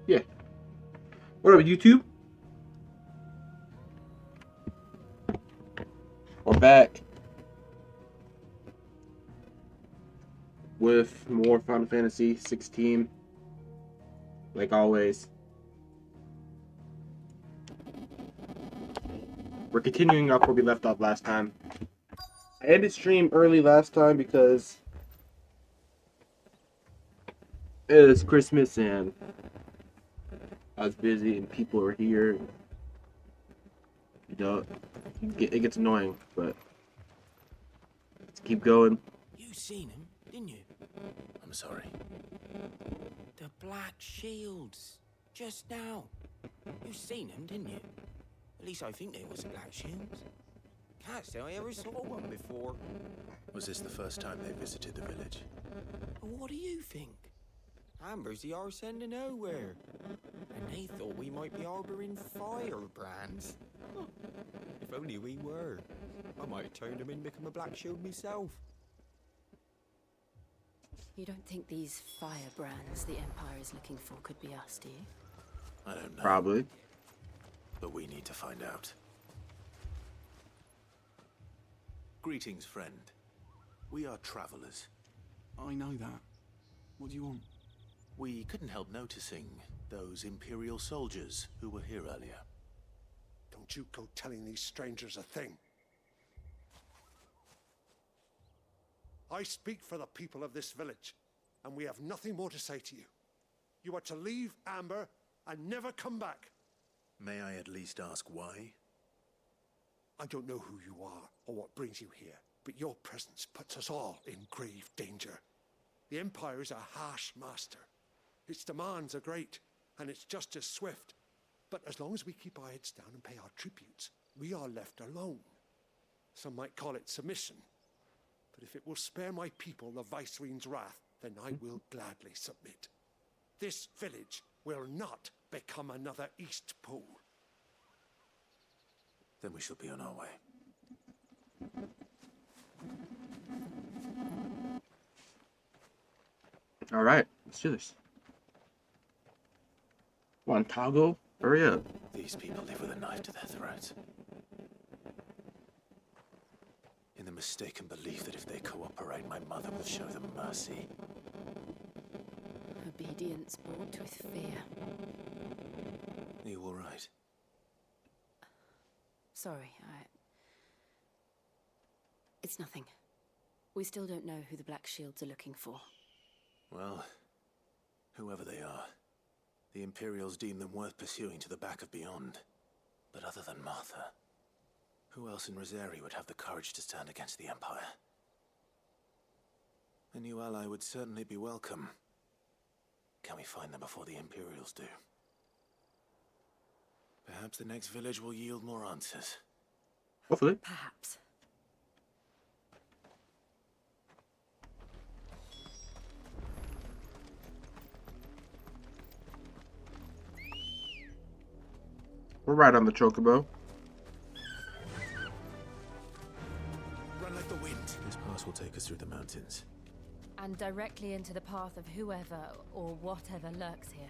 Yeah. What up, YouTube? We're back with more Final Fantasy 16, like always. We're continuing up where we left off last time. I ended stream early last time because it was Christmas and I was busy and people were here. You know, it gets annoying, but let's keep going. You seen him, didn't you? I'm sorry. The Black Shields. Just now. You seen him, didn't you? At least I think they was Black Shields. Can't say I ever saw one before. Was this the first time they visited the village? What do you think? Amber's the arse end of nowhere. And they thought we might be harboring firebrands. If only we were. I might have turned him in and become a Black Shield myself. You don't think these firebrands the Empire is looking for could be us, do you? I don't know. Probably. But we need to find out. Greetings, friend. We are travelers. I know that. What do you want? We couldn't help noticing those Imperial soldiers who were here earlier. Don't you go telling these strangers a thing. I speak for the people of this village, and we have nothing more to say to you. You are to leave Amber and never come back. May I at least ask why? I don't know who you are or what brings you here, but your presence puts us all in grave danger. The Empire is a harsh master. Its demands are great, and its justice swift. But as long as we keep our heads down and pay our tributes, we are left alone. Some might call it submission. But if it will spare my people the Viceroy's wrath, then I will gladly submit. This village will not become another East Pool. Then we shall be on our way. Alright, let's do this. Come on, Toggle, hurry up. These people live with a knife to their throats. In the mistaken belief that if they cooperate, my mother will show them mercy. Obedience bought with fear. Are you all right? Sorry, It's nothing. We still don't know who the Black Shields are looking for. Well, whoever they are, the Imperials deem them worth pursuing to the back of beyond. But other than Martha, who else in Rosari would have the courage to stand against the Empire? A new ally would certainly be welcome. Can we find them before the Imperials do? Perhaps the next village will yield more answers. Hopefully. Perhaps. We're right on the Chocobo. Run like the wind. This pass will take us through the mountains. And directly into the path of whoever or whatever lurks here.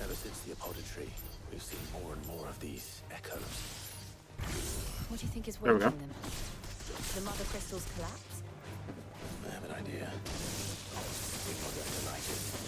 Ever since the Apoditry, we've seen more and more of these echoes. What do you think is There we waking go. them? The Mother Crystal's collapse? I have an idea. We're not going to like it.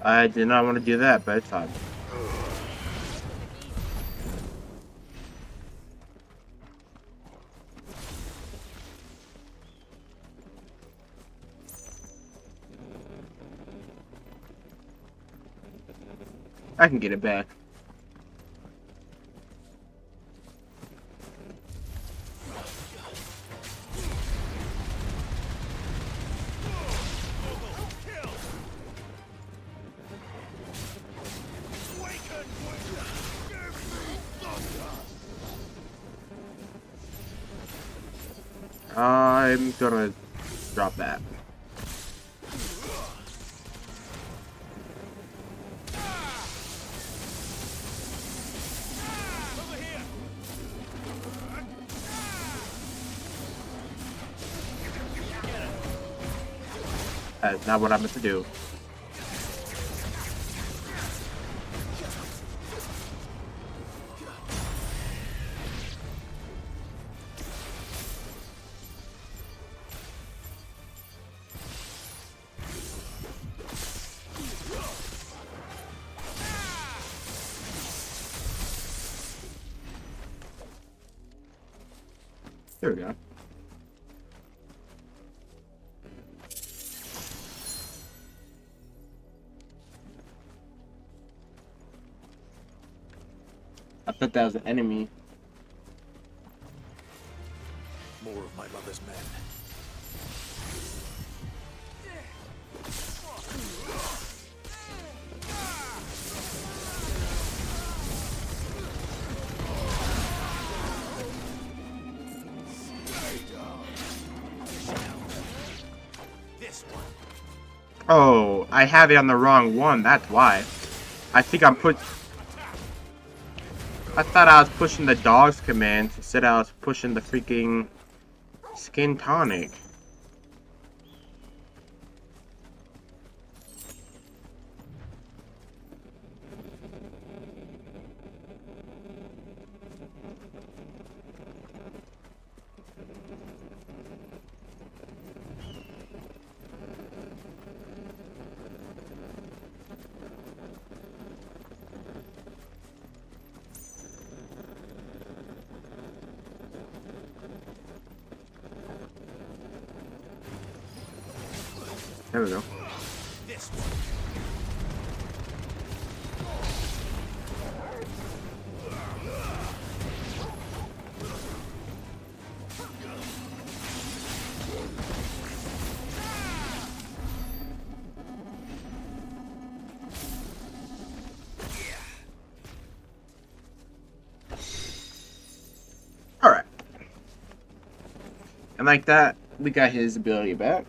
I did not want to do that, but it's fine. I can get it back. I'm gonna drop that. That's not what I meant to do. There we go. I thought that was an enemy. More of my mother's men. This one. Oh, I have it on the wrong one. That's why. I think I'm put. I thought I was pushing the dog's command. Instead, I was pushing the freaking skin tonic. There we go. This one. Alright. And like that, we got his ability back.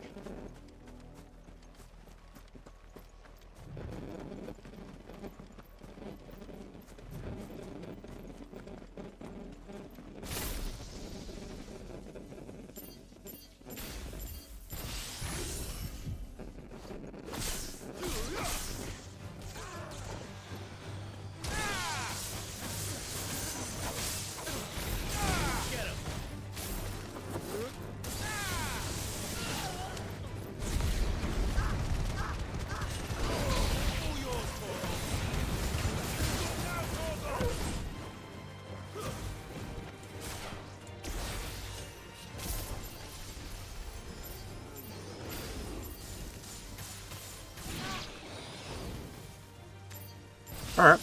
Alright.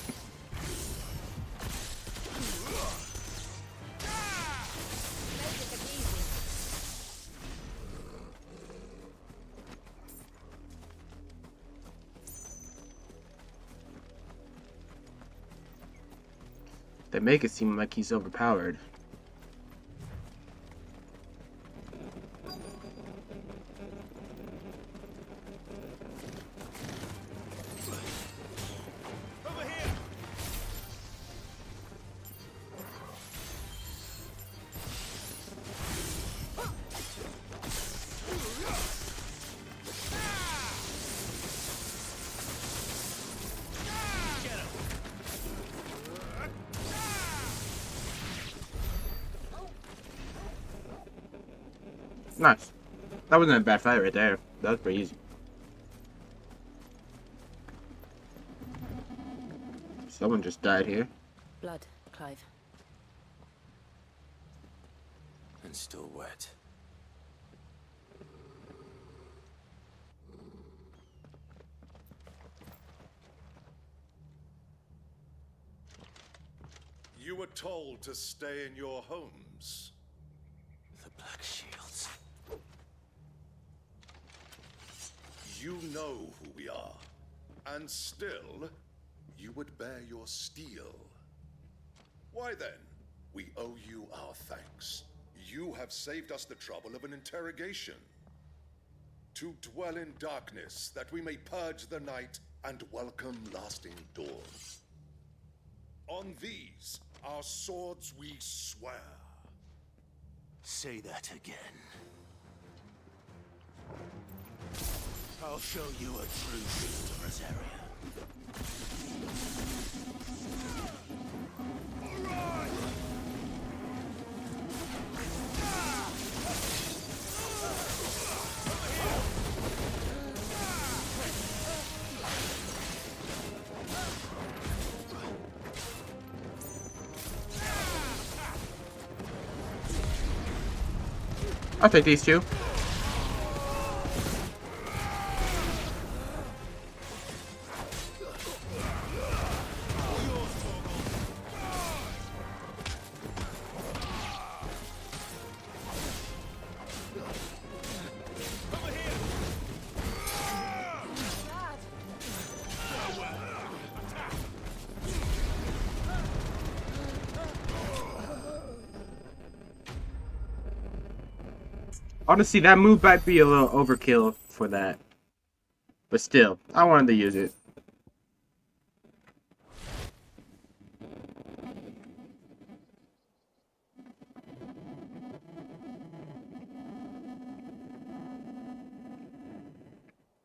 They make it seem like he's overpowered. Nice. That wasn't a bad fight right there. That was pretty easy. Someone just died here. Blood, Clive. And still wet. You were told to stay in your homes. The Black Shields. You know who we are, and still, you would bear your steel. Why then, we owe you our thanks. you have saved us the trouble of an interrogation. To dwell in darkness, that we may purge the night and welcome lasting dawn. On these, our swords we swear. Say that again. I'll show you a true sister, Rosaria. I'll take these two. Honestly, that move might be a little overkill for that. But still, I wanted to use it.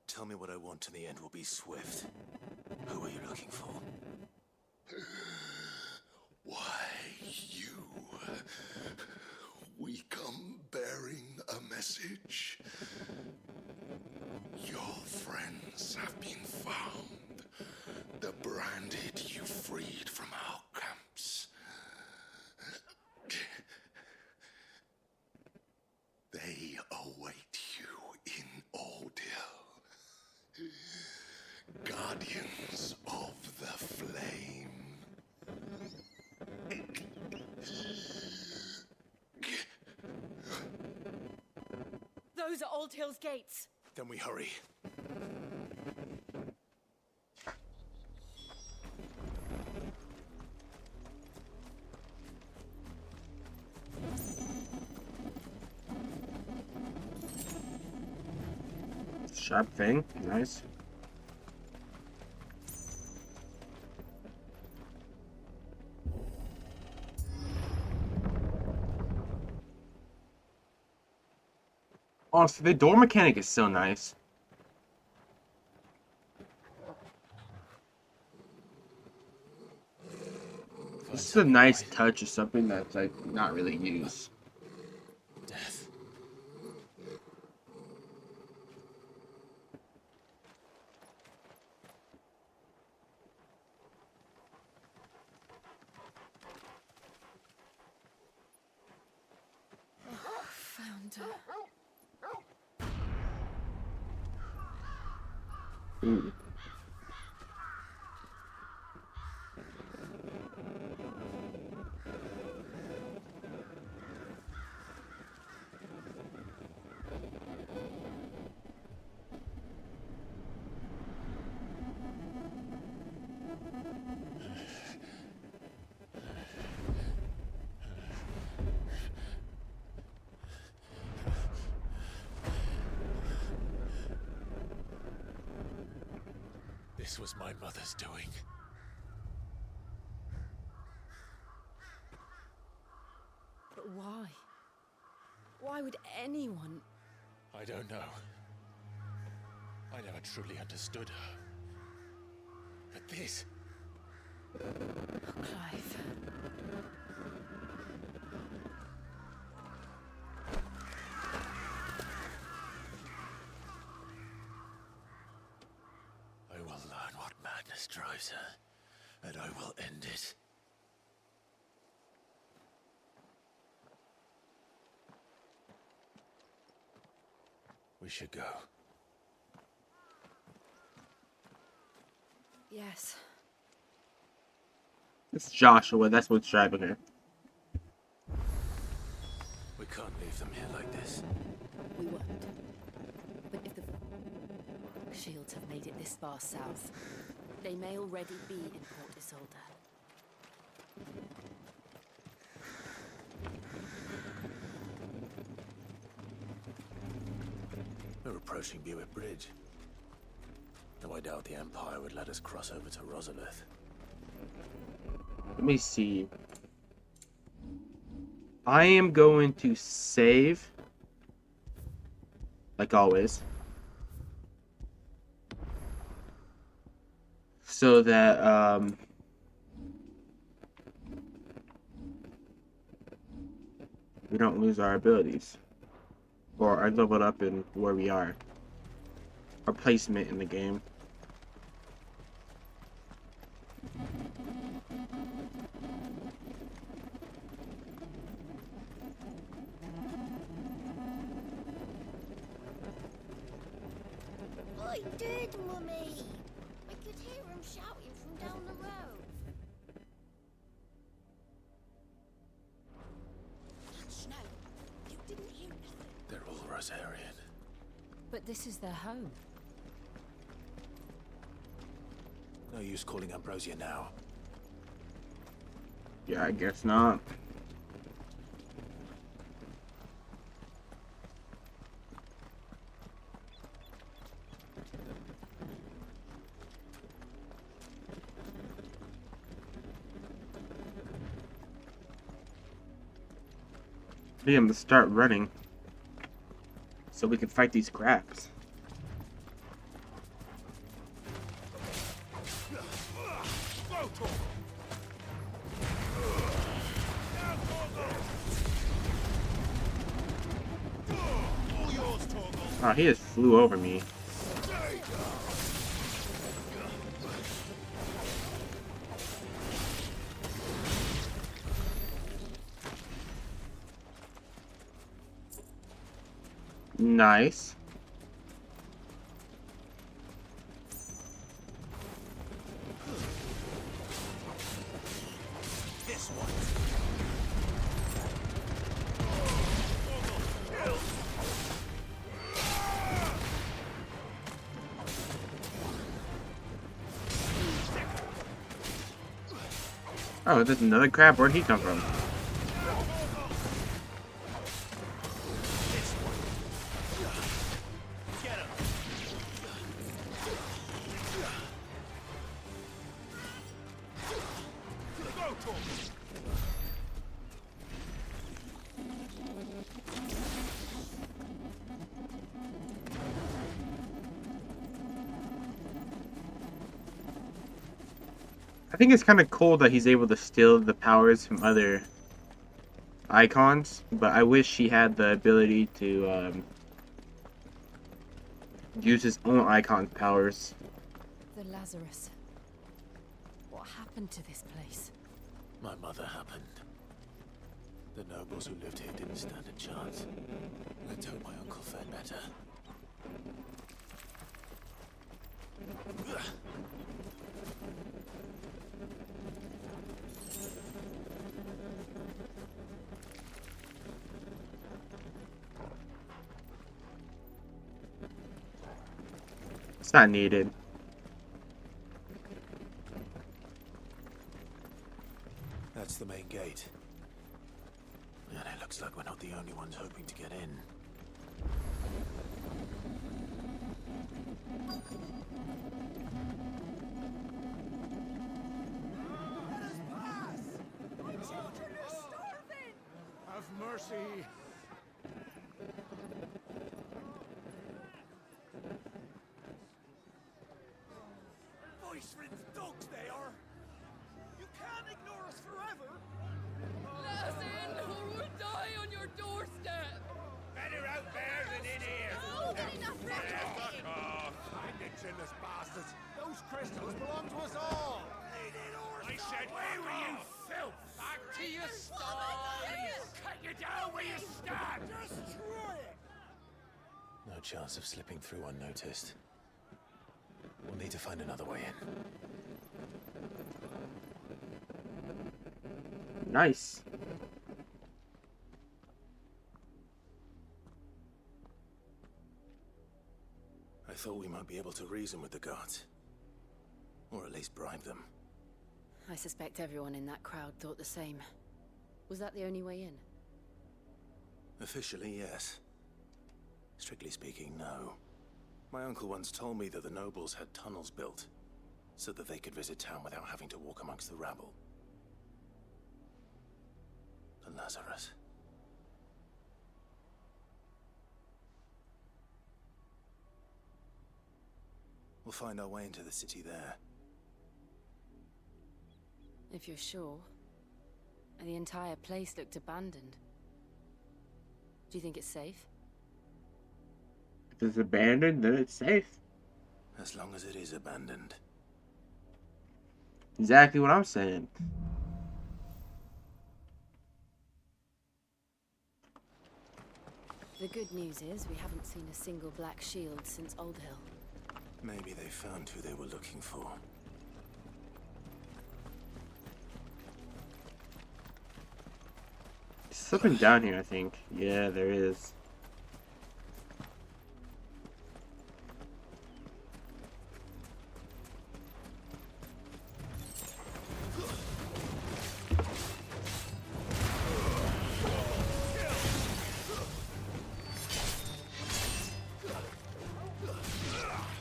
Tell me what I want and the end will be swift. Who are you looking for? Why, you. We come bearing a message. Your friends have been found. The branded you freed from our camps. They await you in Aldil. Guardians of the Flame. Those are Old Hill's gates. Then we hurry. Sharp thing, nice. Honestly, the door mechanic is so nice. This is a nice touch of something that's like not really used. Death. Found her. Ooh. This was my mother's doing. But why? Why would anyone? I don't know. I never truly understood her. But this... Clive. I will learn what madness drives her, and I will end it. We should go. Yes. It's Joshua, that's what's driving her. We can't leave them here like this. We won't. But if the Shields have made it this far south, they may already be in Port Isolde. We're approaching Buick Bridge. Though I doubt the Empire would let us cross over to Rosalith. Let me see. I am going to save, like always, so that we don't lose our abilities or our leveled up in where we are, our placement in the game. I did, Mummy. I could hear him shouting from down the road. Snow, you didn't hear nothing. They're all Rosarian. But this is their home. No use calling Ambrosia now. Yeah, I guess not. Liam, let's start running so we can fight these crabs. Oh, he just flew over me. Nice. This one. Oh, there's another crab. Where'd he come from? I think it's kind of cool that he's able to steal the powers from other icons, but I wish he had the ability to use his own icon's powers. The Lazarus. What happened to this place? My mother happened. The nobles who lived here didn't stand a chance. Let's hope my uncle fared better. It's not needed. That's the main gate. And it looks like we're not the only ones hoping to get in. Have mercy. Voice-ridden dogs they are. You can't ignore us forever. Let us in, or we'll die on your doorstep. Better out there than in here. Oh, get enough Fuck off. Find the chinless bastards. Those crystals belong to us all. I said, where were you, filth? Back to your sties. Cut you down where you stand. Destroy it. No chance of slipping through unnoticed. We'll need to find another way in. Nice. I thought we might be able to reason with the guards. Or at least bribe them. I suspect everyone in that crowd thought the same. Was that the only way in? Officially, yes. Strictly speaking, no. My uncle once told me that the nobles had tunnels built so that they could visit town without having to walk amongst the rabble. The Lazarus. We'll find our way into the city there. If you're sure. The entire place looked abandoned. Do you think it's safe? If it's abandoned, then it's safe. As long as it is abandoned. Exactly what I'm saying. The good news is we haven't seen a single black shield since Old Hill. Maybe they found who they were looking for. Something down here, I think. Yeah, there is.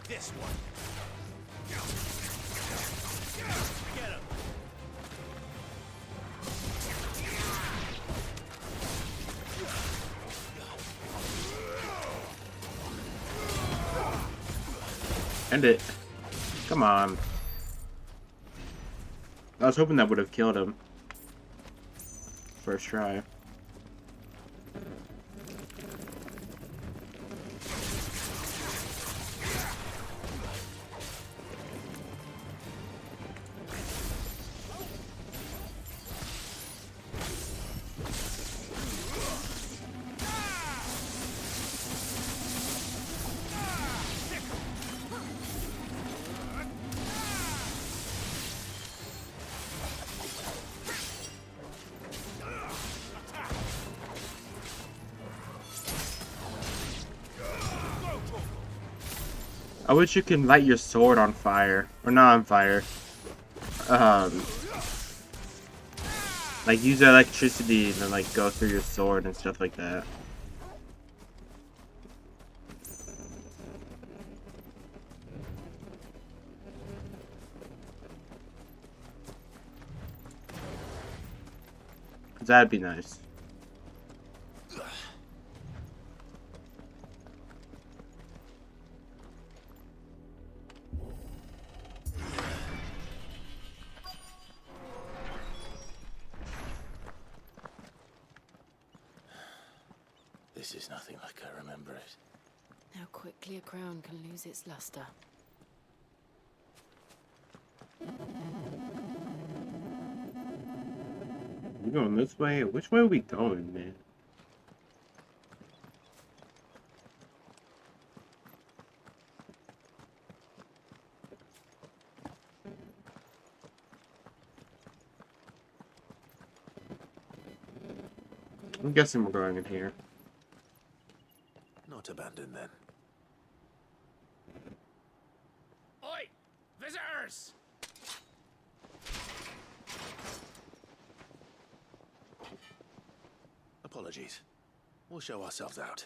This one. Get him. End it. Come on. I was hoping that would have killed him. First try. I wish you can light your sword on fire. Or not on fire. Like use electricity and then like go through your sword and stuff like that. That'd be nice. This is nothing like I remember it. How quickly a crown can lose its luster. We going this way? Which way are we going, man? I'm guessing we're going in here. Not abandoned then. Oi! Visitors! Apologies. We'll show ourselves out.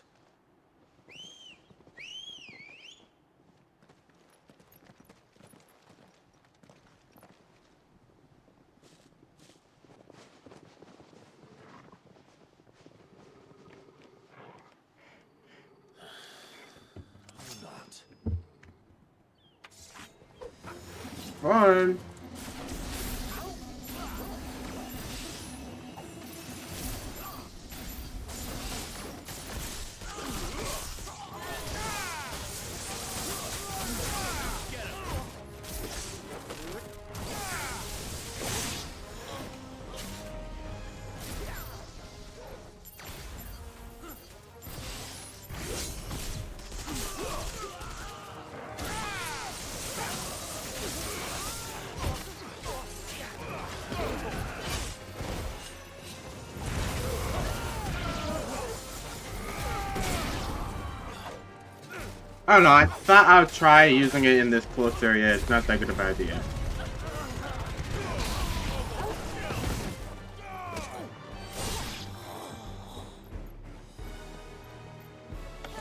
Fun. I don't know, I thought I would try using it in this close area. It's not that good of an idea.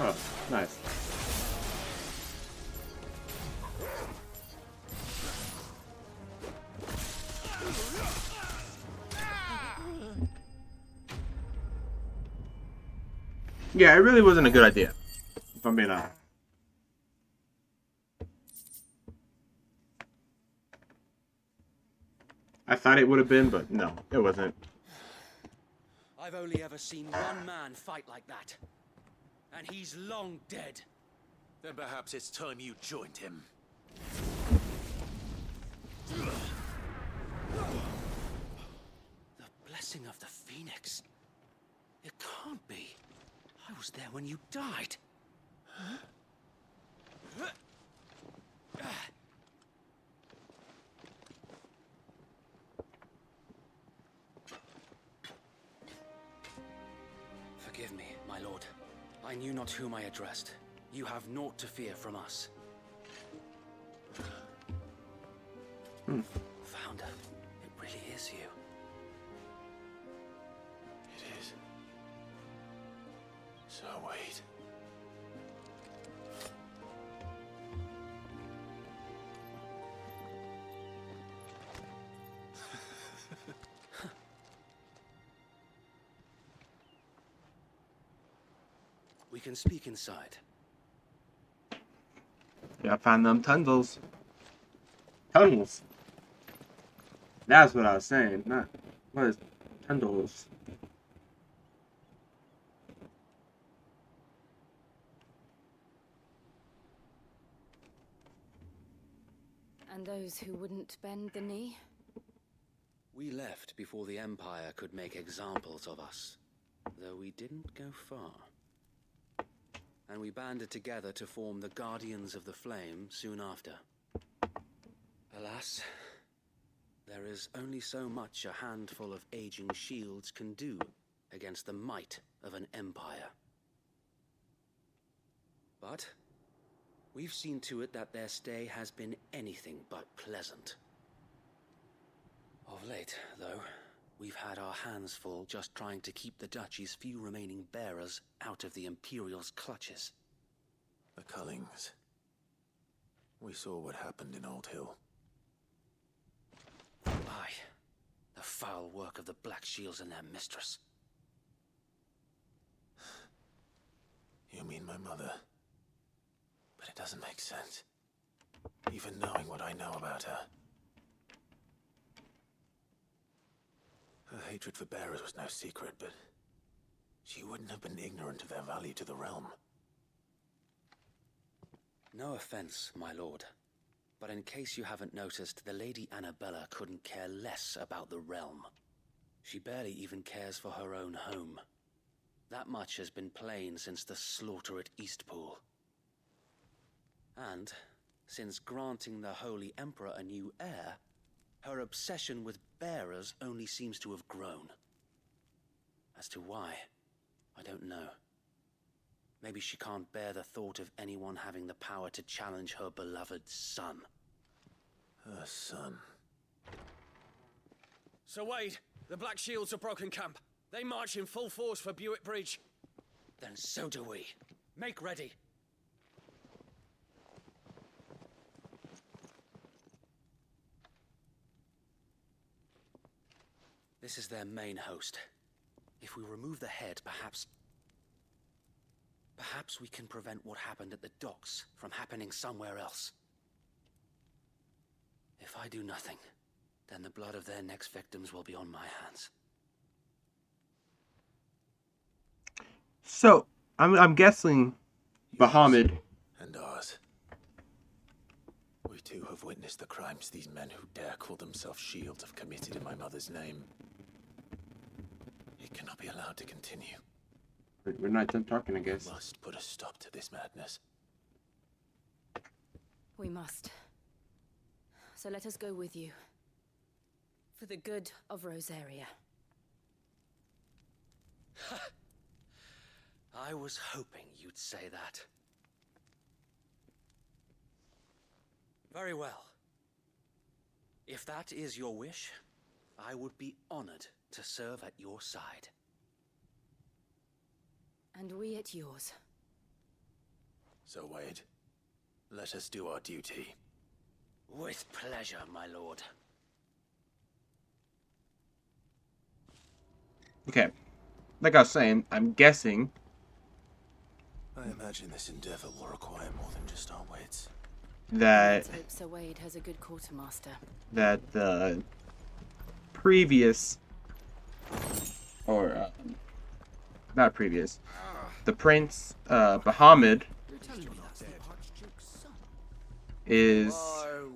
Oh, nice. Yeah, it really wasn't a good idea, if I'm being honest. I thought it would have been, but no, it wasn't. I've only ever seen one man fight like that. And he's long dead. Then perhaps it's time you joined him. The blessing of the Phoenix. It can't be. I was there when you died. Forgive me, my lord. I knew not whom I addressed. You have naught to fear from us. Founder, it really is you. It is. So wait. We can speak inside. Yeah, I found them tunnels. Tunnels. That's what I was saying. Not what is tunnels. And those who wouldn't bend the knee? We left before the Empire could make examples of us, though we didn't go far. And we banded together to form the Guardians of the Flame soon after. Alas, there is only so much a handful of aging shields can do against the might of an empire. But we've seen to it that their stay has been anything but pleasant. Of late, though, we've had our hands full just trying to keep the Duchy's few remaining bearers out of the Imperial's clutches. The Cullings. We saw what happened in Old Hill. Aye, the foul work of the Black Shields and their mistress. You mean my mother? But it doesn't make sense. Even knowing what I know about her. Her hatred for bearers was no secret, but she wouldn't have been ignorant of their value to the realm. No offense, my lord, but in case you haven't noticed, the Lady Annabella couldn't care less about the realm. She barely even cares for her own home. That much has been plain since the slaughter at Eastpool. And, since granting the Holy Emperor a new heir, her obsession with bearers only seems to have grown. As to why, I don't know. Maybe she can't bear the thought of anyone having the power to challenge her beloved son. Her son. Sir Wade, the Black Shields have broken camp. They march in full force for Buick Bridge. Then so do we. Make ready. This is their main host. If we remove the head, perhaps we can prevent what happened at the docks from happening somewhere else. If I do nothing, then the blood of their next victims will be on my hands. So, I'm guessing Bahamut. And ours. We too have witnessed the crimes these men who dare call themselves shields have committed in my mother's name. It cannot be allowed to continue. We're not done talking, I guess. We must put a stop to this madness. We must. So let us go with you. For the good of Rosaria. I was hoping you'd say that. Very well. If that is your wish, I would be honored to serve at your side. And we at yours. So, Wade, let us do our duty. With pleasure, my lord. Okay. Like I was saying, I'm guessing I imagine this endeavor will require more than just our wits. that Let's hope Sir Wade has a good quartermaster. the previous, or not previous, the Prince Bahamut is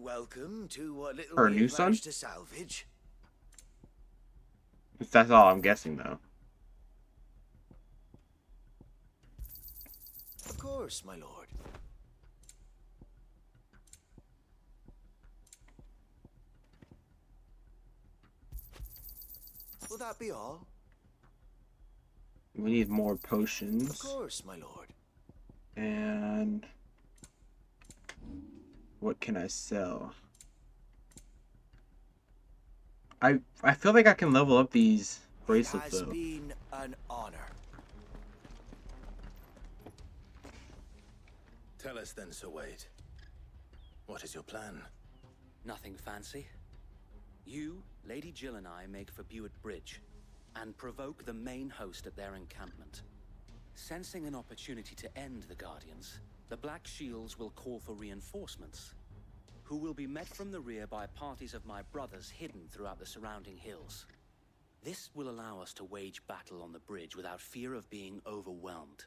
Welcome to what little her we new have son? managed to salvage. That's all I'm guessing though. Of course, my lord. Will that be all? We need more Of potions. course, my lord. And what can I sell? I feel like I can level up these bracelets It has though. been an honor. Tell us then, Sir Wade. What is your plan? Nothing fancy. You, Lady Jill and I make for Buett Bridge and provoke the main host at their encampment. Sensing an opportunity to end the Guardians, the Black Shields will call for reinforcements, who will be met from the rear by parties of my brothers hidden throughout the surrounding hills. This will allow us to wage battle on the bridge without fear of being overwhelmed.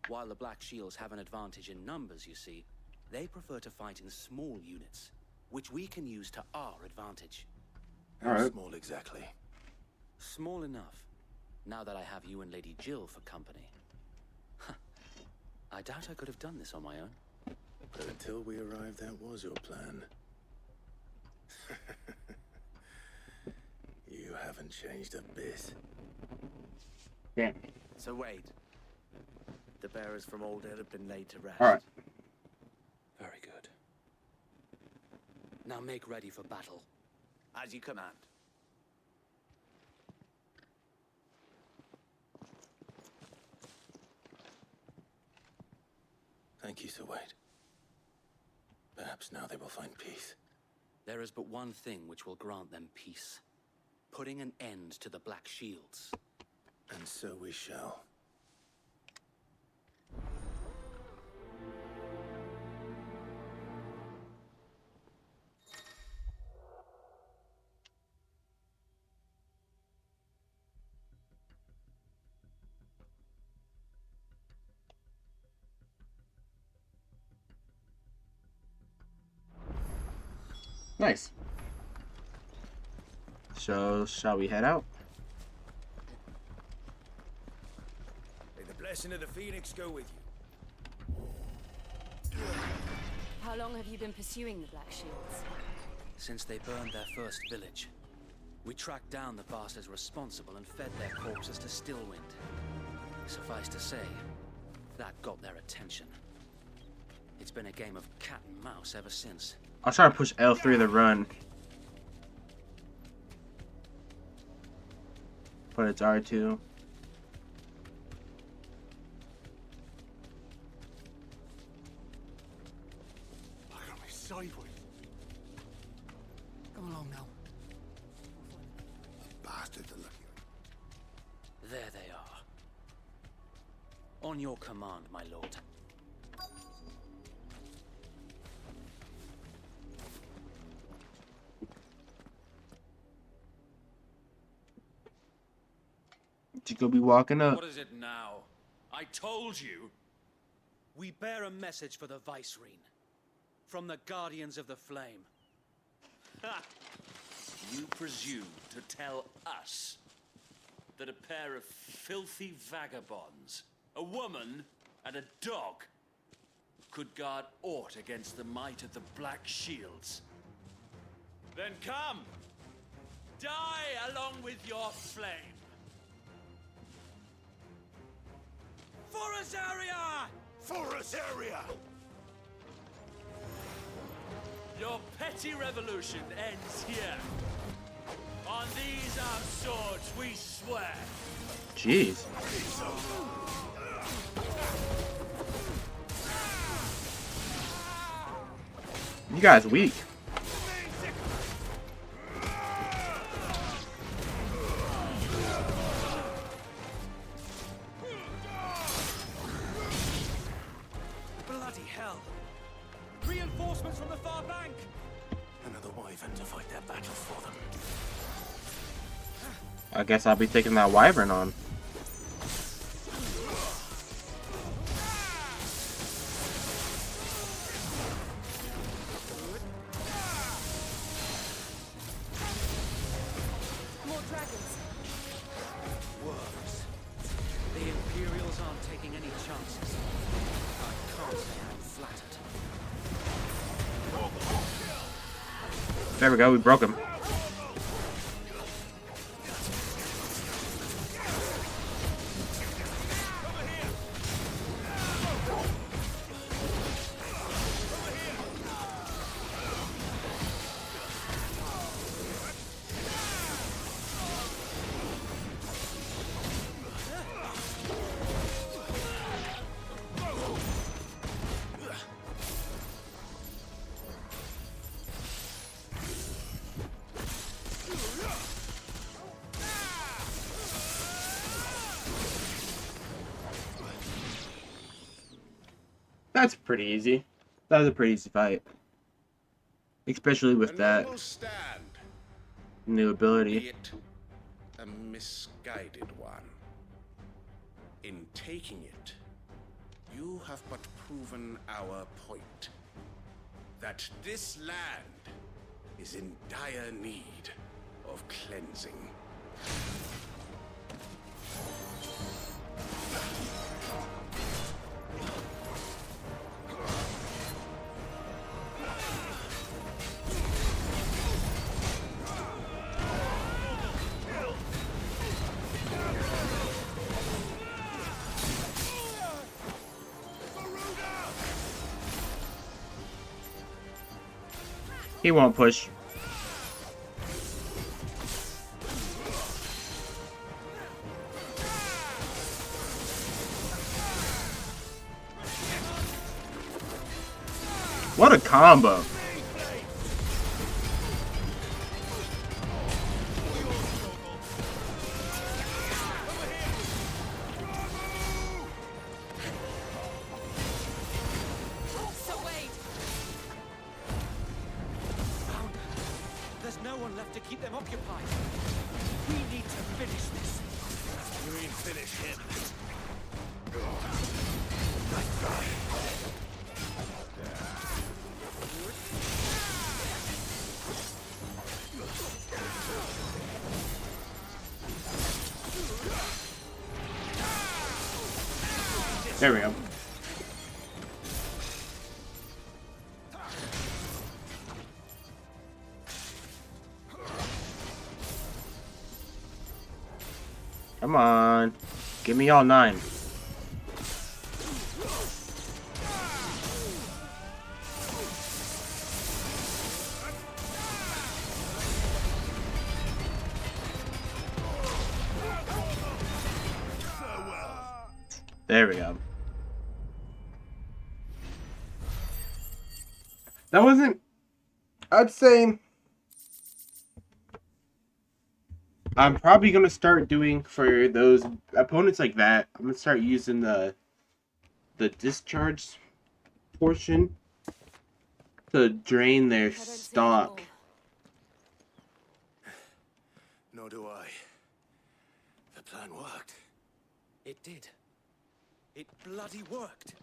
While the Black Shields have an advantage in numbers, you see, they prefer to fight in small units, which we can use to our advantage. How Alright. small exactly? Small enough, now that I have you and Lady Jill for company. I doubt I could have done this on my own. But until we arrived, that was your plan. You haven't changed a bit. Damn. So Wade, the bearers from Aldale have been laid to rest. Alright. Very good. Now make ready for battle. As you command. Thank you, Sir Wade. Perhaps now they will find peace. There is but one thing which will grant them peace. Putting an end to the Black Shields. And so we shall. Nice. So, shall we head out? May the blessing of the Phoenix go with you. How long have you been pursuing the Black Shields? Since they burned their first village, we tracked down the bastards responsible and fed their corpses to Stillwind. Suffice to say, that got their attention. It's been a game of cat and mouse ever since. I'll try to push L3 to run. But it's R2. Look at me sideways. Come along now. Bastards are looking at There they are. On your command, my lord. You go be walking up. What is it now? I told you. We bear a message for the Vicereine. From the Guardians of the Flame. Ha! You presume to tell us that a pair of filthy vagabonds, a woman and a dog, could guard aught against the might of the Black Shields? Then come! Die along with your flame! For Azaria! For Azaria! Your petty revolution ends here. On these our swords we swear. Jeez. You guys weak. Bloody hell! Reinforcements from the far bank! Another wyvern to fight their battle for them. I guess I'll be taking that wyvern on. More dragons. Worms. The Imperials aren't taking any chances. I can't say I'm flattered. There we go, we broke him. That's pretty easy. That was a pretty easy fight. Especially with that new ability. Yet a misguided one. In taking it, you have but proven our point. That this land is in dire need of cleansing. He won't push. What a combo. There's no one left to keep them occupied. We need to finish this. You mean finish him? There we go. Come on. Give me all 9. There we go. That wasn't... I'd say... I'm probably going to start doing, for those opponents like that, I'm going to start using the discharge portion to drain their stock. Nor do I. The plan worked. It did. It bloody worked.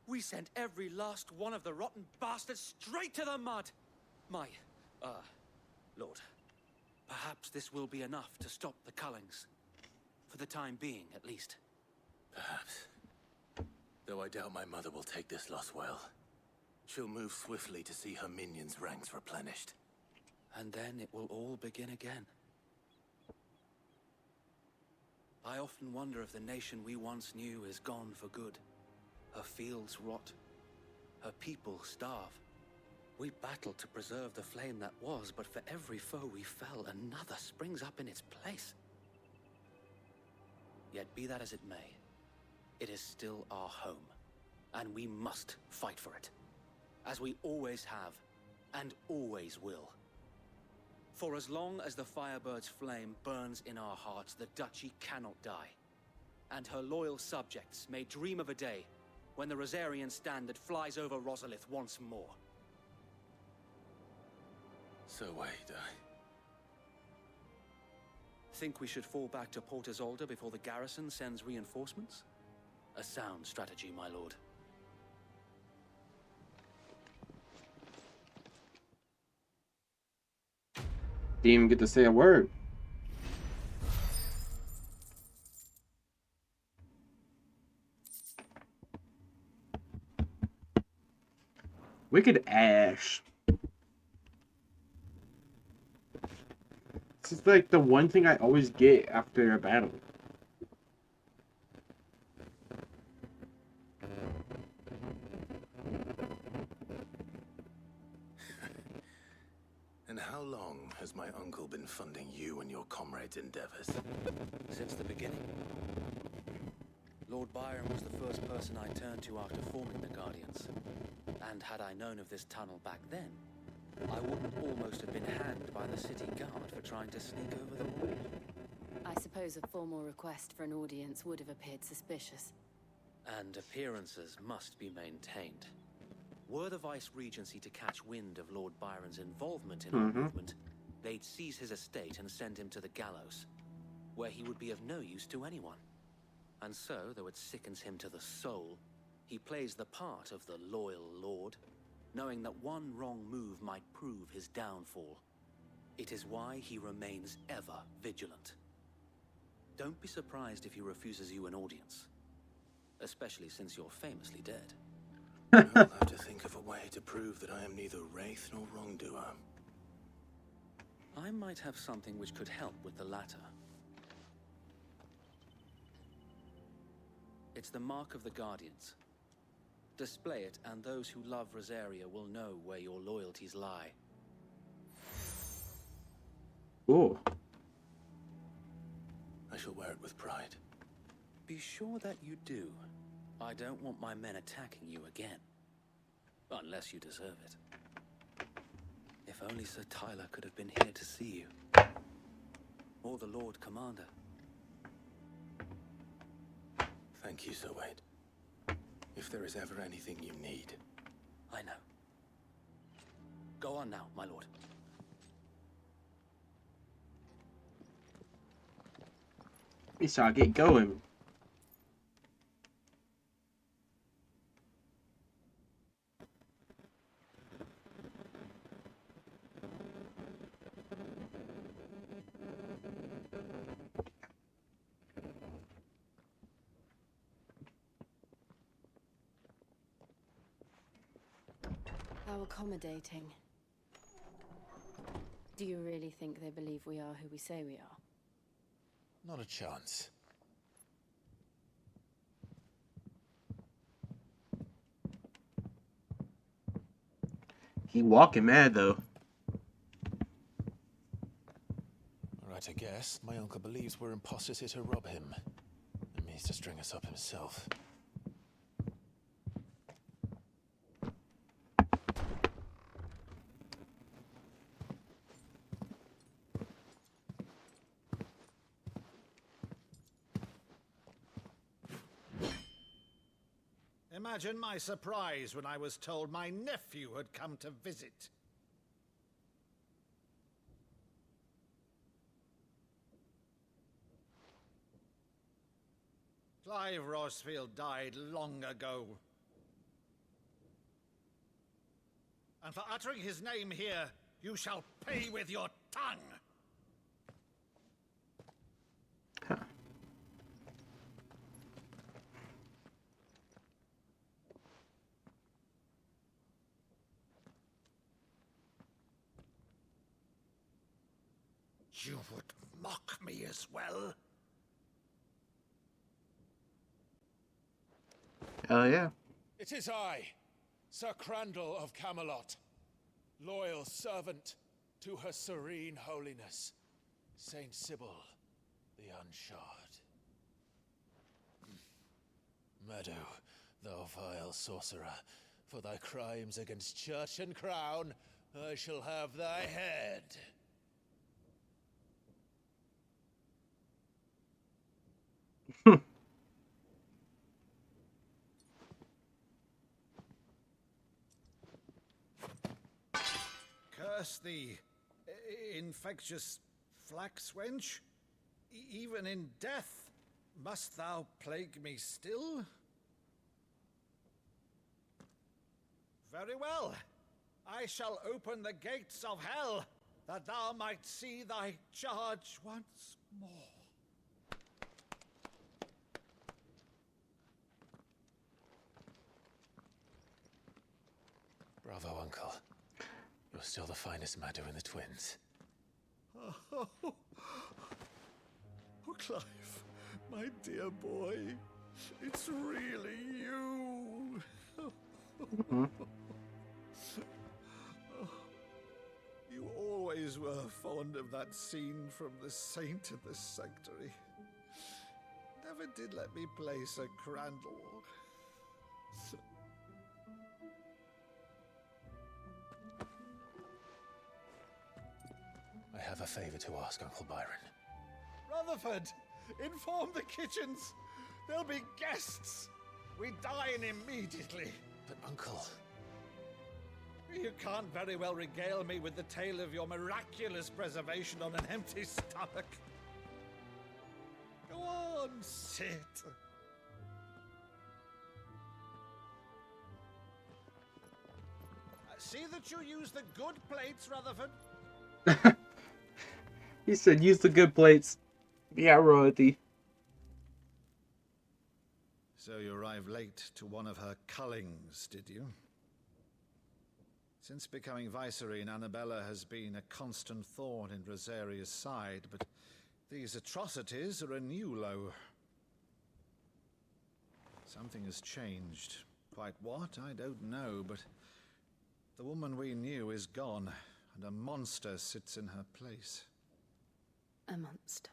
We sent every last one of the rotten bastards straight to the mud. My, Lord. Perhaps this will be enough to stop the Cullings. For the time being, at least. Perhaps. Though I doubt my mother will take this loss well. She'll move swiftly to see her minions' ranks replenished. And then it will all begin again. I often wonder if the nation we once knew is gone for good. Her fields rot. Her people starve. We battled to preserve the flame that was, but for every foe we fell, another springs up in its place. Yet be that as it may, it is still our home, and we must fight for it. as we always have, and always will. For as long as the Firebird's flame burns in our hearts, the Duchy cannot die. And her loyal subjects may dream of a day when the Rosarian standard flies over Rosalith once more. So wait, Think we should fall back to Port Isolde before the garrison sends reinforcements? A sound strategy, my lord. Didn't even get to say a word. Wicked Ash. This is like the one thing I always get after a battle. And how long has my uncle been funding you and your comrades' endeavors? Since the beginning. Lord Byron was the first person I turned to after forming the Guardians. And had I known of this tunnel back then, I wouldn't almost have been hanged by the city guard for trying to sneak over the wall. I suppose a formal request for an audience would have appeared suspicious. And appearances must be maintained. Were the Vice-Regency to catch wind of Lord Byron's involvement in our movement, they'd seize his estate and send him to the gallows, where he would be of no use to anyone. And so, though it sickens him to the soul, he plays the part of the loyal lord, knowing that one wrong move might prove his downfall. It is why he remains ever vigilant. Don't be surprised if he refuses you an audience, especially since you're famously dead. I'll have to think of a way to prove that I am neither wraith nor wrongdoer. I might have something which could help with the latter. It's the mark of the Guardians. Display it, and those who love Rosaria will know where your loyalties lie. Ooh. I shall wear it with pride. Be sure that you do. I don't want my men attacking you again. Unless you deserve it. If only Sir Tyler could have been here to see you. Or the Lord Commander. Thank you, Sir Wade. If there is ever anything you need. I know. Go on now, my lord. We shall get going. How accommodating. Do you really think they believe we are who we say we are? Not a chance. He walking mad though. Right, I guess. My uncle believes we're imposters here to rob him. And means to string us up himself. Imagine my surprise when I was told my nephew had come to visit. Clive Rosfield died long ago. And for uttering his name here, you shall pay with your tongue! You would mock me as well? Hell yeah. It is I, Sir Crandall of Camelot, loyal servant to Her Serene Holiness, Saint Sybil the Unshod. Meadow, thou vile sorcerer, For thy crimes against church and crown, I shall have thy head. Curse thee, infectious flax wench. Even in death, must thou plague me still? Very well. I shall open the gates of hell, that thou might see thy charge once more. Bravo, Uncle. You're still the finest Maddu in the twins. Oh, Clive, my dear boy, it's really you. You always were fond of that scene from The Saint of the Sanctuary. Never did let me play Sir Crandall. I have a favor to ask, Uncle Byron. Rutherford, inform the kitchens. There'll be guests. We dine immediately. But, Uncle... You can't very well regale me with the tale of your miraculous preservation on an empty stomach. Go on, sit. See that you use the good plates, Rutherford. He said, use the good plates. Yeah, royalty. So you arrived late to one of her cullings, did you? Since becoming Vicereine, Annabella has been a constant thorn in Rosaria's side, but these atrocities are a new low. Something has changed. Quite what, I don't know, but the woman we knew is gone, and a monster sits in her place. A monster.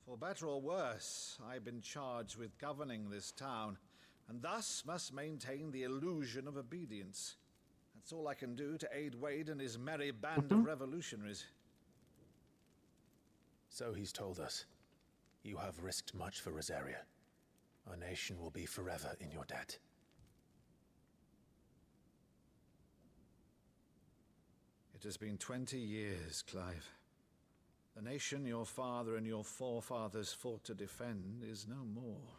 For better or worse, I've been charged with governing this town, and thus must maintain the illusion of obedience. That's all I can do to aid Wade and his merry band of revolutionaries. So he's told us. You have risked much for Rosaria. Our nation will be forever in your debt. It has been 20 years, Clive. The nation your father and your forefathers fought to defend is no more.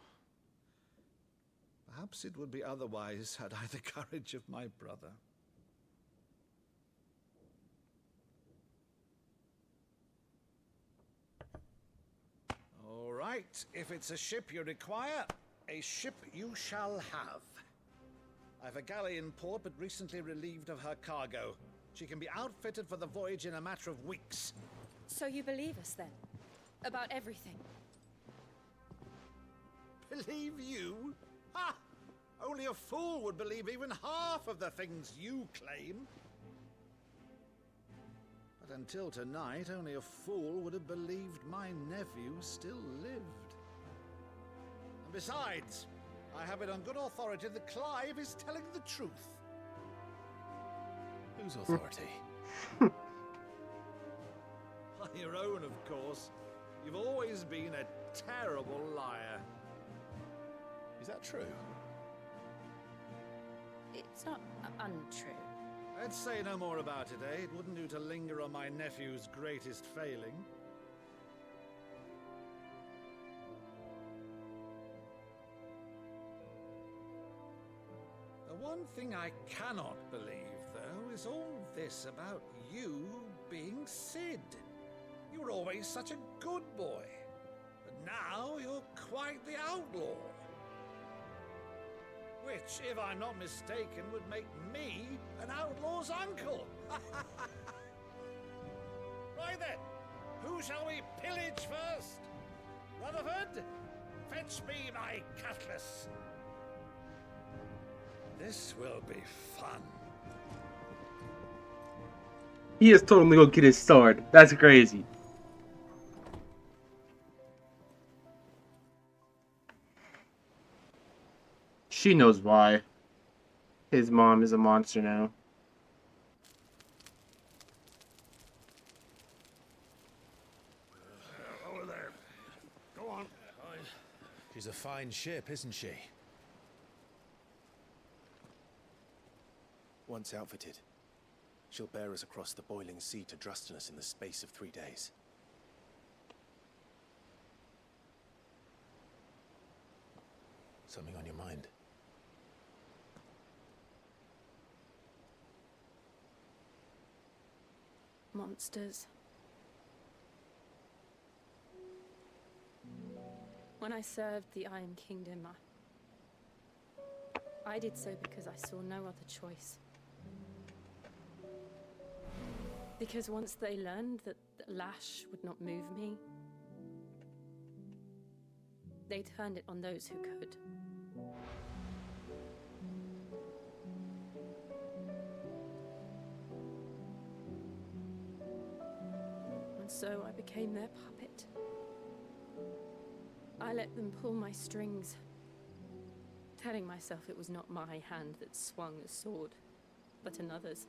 Perhaps it would be otherwise had I the courage of my brother. All right, if it's a ship you require, a ship you shall have. I've a galley in port, but recently relieved of her cargo. She can be outfitted for the voyage in a matter of weeks. So you believe us then? About everything? Believe you? Ha! Only a fool would believe even half of the things you claim. But until tonight, only a fool would have believed my nephew still lived. And besides, I have it on good authority that Clive is telling the truth. Whose authority? On your own, of course. You've always been a terrible liar. Is that true? It's not untrue. Let's say no more about it, eh? It wouldn't do to linger on my nephew's greatest failing. The one thing I cannot believe, though, is all this about you being Cid. You were always such a good boy, but now you're quite the outlaw. Which, if I'm not mistaken, would make me an outlaw's uncle. Right then, who shall we pillage first? Rutherford, fetch me my cutlass. This will be fun. He is totally gonna get his sword. That's crazy. She knows why. His mom is a monster now. Over there. Go on. She's a fine ship, isn't she? Once outfitted, she'll bear us across the boiling sea to Drustinus in the space of 3 days. Something on your mind? Monsters. When I served the Iron Kingdom, I did so because I saw no other choice. Because once they learned that Lash would not move me, they turned it on those who could. And so I became their puppet. I let them pull my strings, telling myself it was not my hand that swung a sword, but another's.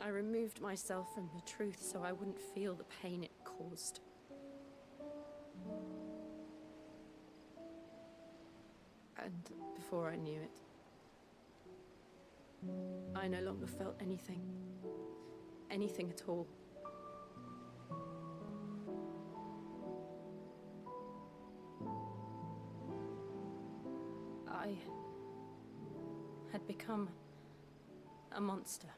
I removed myself from the truth so I wouldn't feel the pain it caused. And before I knew it, I no longer felt anything. Anything at all. I had become a monster.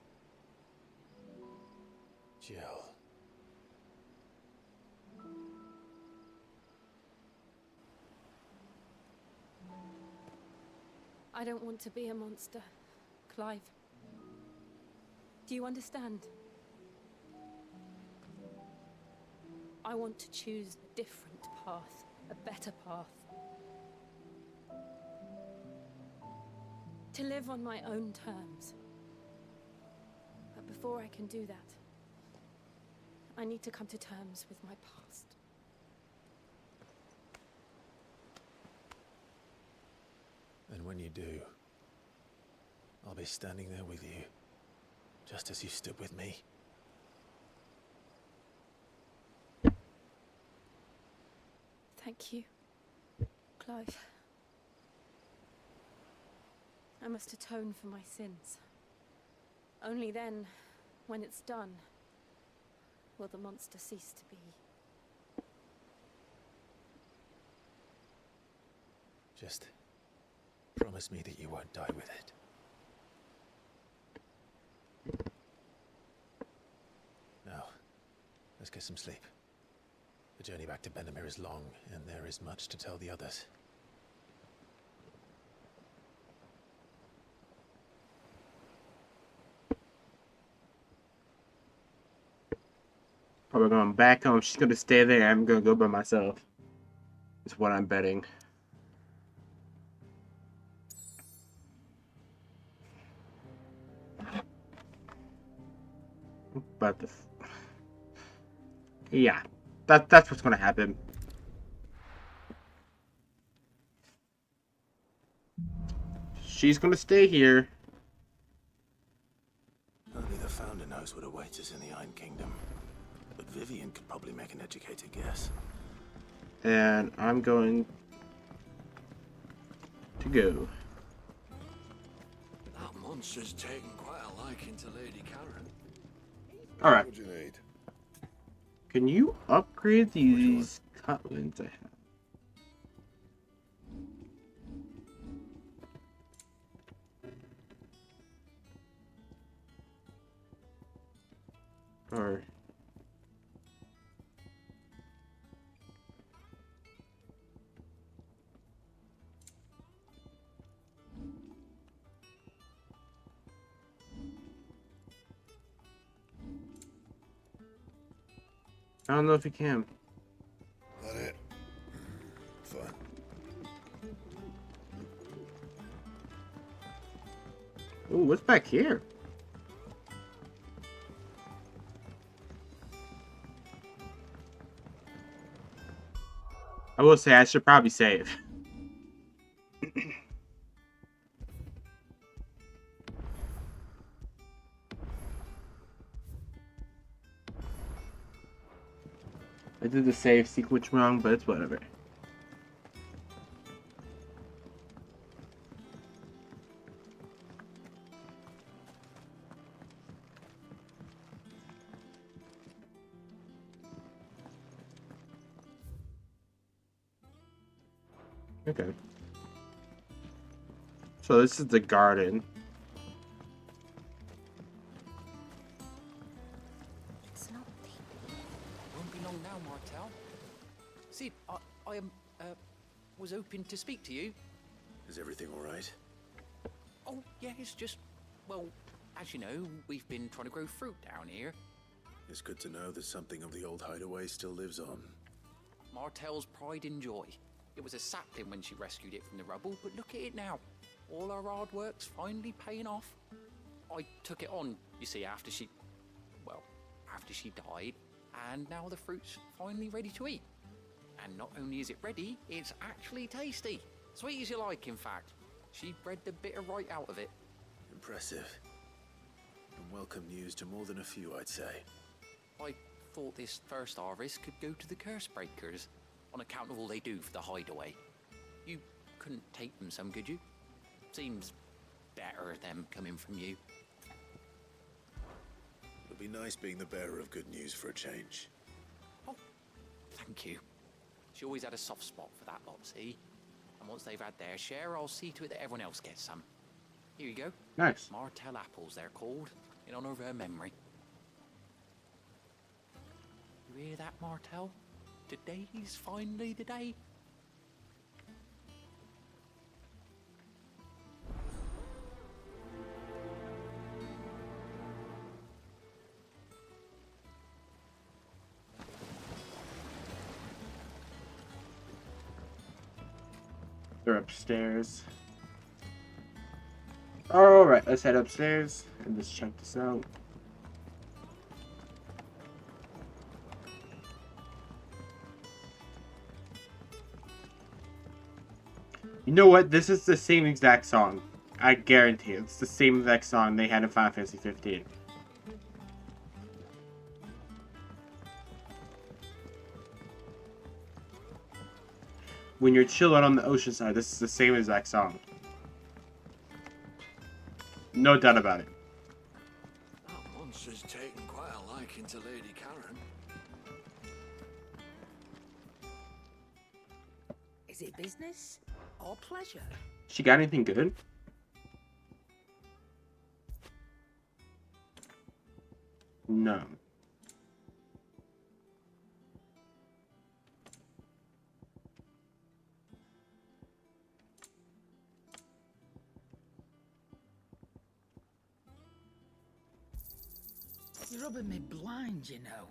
Jill. I don't want to be a monster, Clive. Do you understand? I want to choose a different path, a better path. To live on my own terms. But before I can do that, I need to come to terms with my past. And when you do, I'll be standing there with you, just as you stood with me. Thank you, Clive. I must atone for my sins. Only then, when it's done, will the monster cease to be. Just promise me that you won't die with it. Now, let's get some sleep. The journey back to Benamir is long, and there is much to tell the others. Probably going back home. She's gonna stay there. I'm gonna go by myself. Is what I'm betting. But yeah, that's what's gonna happen. She's gonna stay here. Only the Founder knows what awaits us in the Iron Kingdom. But Vivian could probably make an educated guess. And I'm going to go. That monster's taken quite a liking to Lady Karen. All right. What do you need? Can you upgrade these cutlins I have? Or I don't know if you can. That it? Fine. Oh, what's back here? I will say I should probably save. I did the save sequence wrong, but it's whatever. Okay. So this is the garden. It's not deep. Won't be long now, Martel. Sid, I was hoping to speak to you. Is everything all right? Oh, yeah, it's just, well, as you know, we've been trying to grow fruit down here. It's good to know that something of the old hideaway still lives on. Martel's pride and joy. It was a sapling when she rescued it from the rubble, but look at it now. All our hard work's finally paying off. I took it on, you see, after she died, and now the fruit's finally ready to eat. And not only is it ready, it's actually tasty. Sweet as you like, in fact. She bred the bitter right out of it. Impressive. And welcome news to more than a few, I'd say. I thought this first harvest could go to the curse breakers, on account of all they do for the hideaway. You couldn't take them some, could you? Seems better them coming from you. It'll be nice being the bearer of good news for a change. Oh, thank you. She always had a soft spot for that lot, see? And once they've had their share, I'll see to it that everyone else gets some. Here you go. Nice. Martel apples, they're called, in honor of her memory. You hear that, Martel? Today's finally the day. They're upstairs. Alright, let's head upstairs and just check this out. You know what? This is the same exact song. I guarantee it's the same exact song they had in Final Fantasy 15. When you're chilling on the ocean side, this is the same exact song. No doubt about it. That monster's taken quite a liking to Lady Karen. Is it business or pleasure? She got anything good? No. You're rubbing me blind, you know.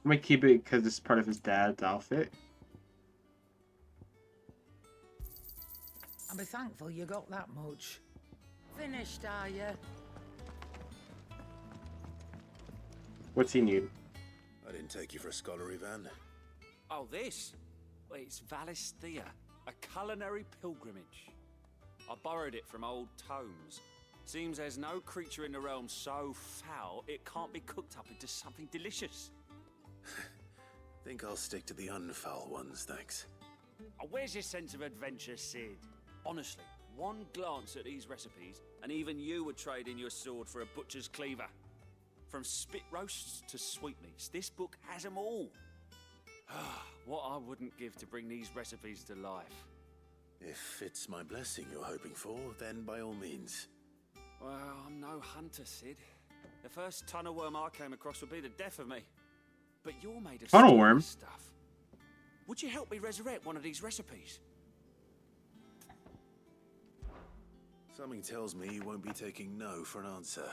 I'm gonna keep it because it's part of his dad's outfit. I'll be thankful you got that much. Finished, are you? What's he need? I didn't take you for a scholar, Ivan. Oh, this? Well, it's Valisthea, a culinary pilgrimage. I borrowed it from old tomes. Seems there's no creature in the realm so foul it can't be cooked up into something delicious. Think I'll stick to the unfoul ones, thanks. Oh, where's your sense of adventure, Sid? Honestly, one glance at these recipes, and even you would trade in your sword for a butcher's cleaver. From spit roasts to sweetmeats, this book has them all. What I wouldn't give to bring these recipes to life. If it's my blessing you're hoping for, then by all means. Well, I'm no hunter, Sid. The first tunnel worm I came across would be the death of me. But you're made of Tunnel worm? stuff. Would you help me resurrect one of these recipes? Something tells me you won't be taking no for an answer.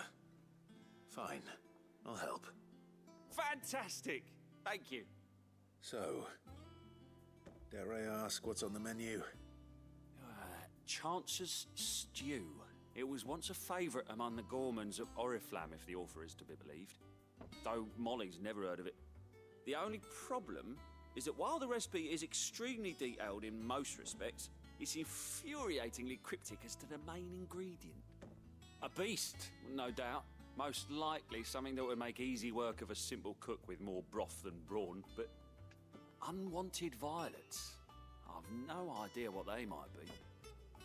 Fine, I'll help. Fantastic! Thank you. So, dare I ask what's on the menu? Chance's Stew. It was once a favourite among the gourmands of Oriflamme, if the author is to be believed. Though Molly's never heard of it. The only problem is that while the recipe is extremely detailed in most respects, it's infuriatingly cryptic as to the main ingredient. A beast, no doubt, Most likely something that would make easy work of a simple cook with more broth than brawn, but unwanted violets. I've no idea what they might be.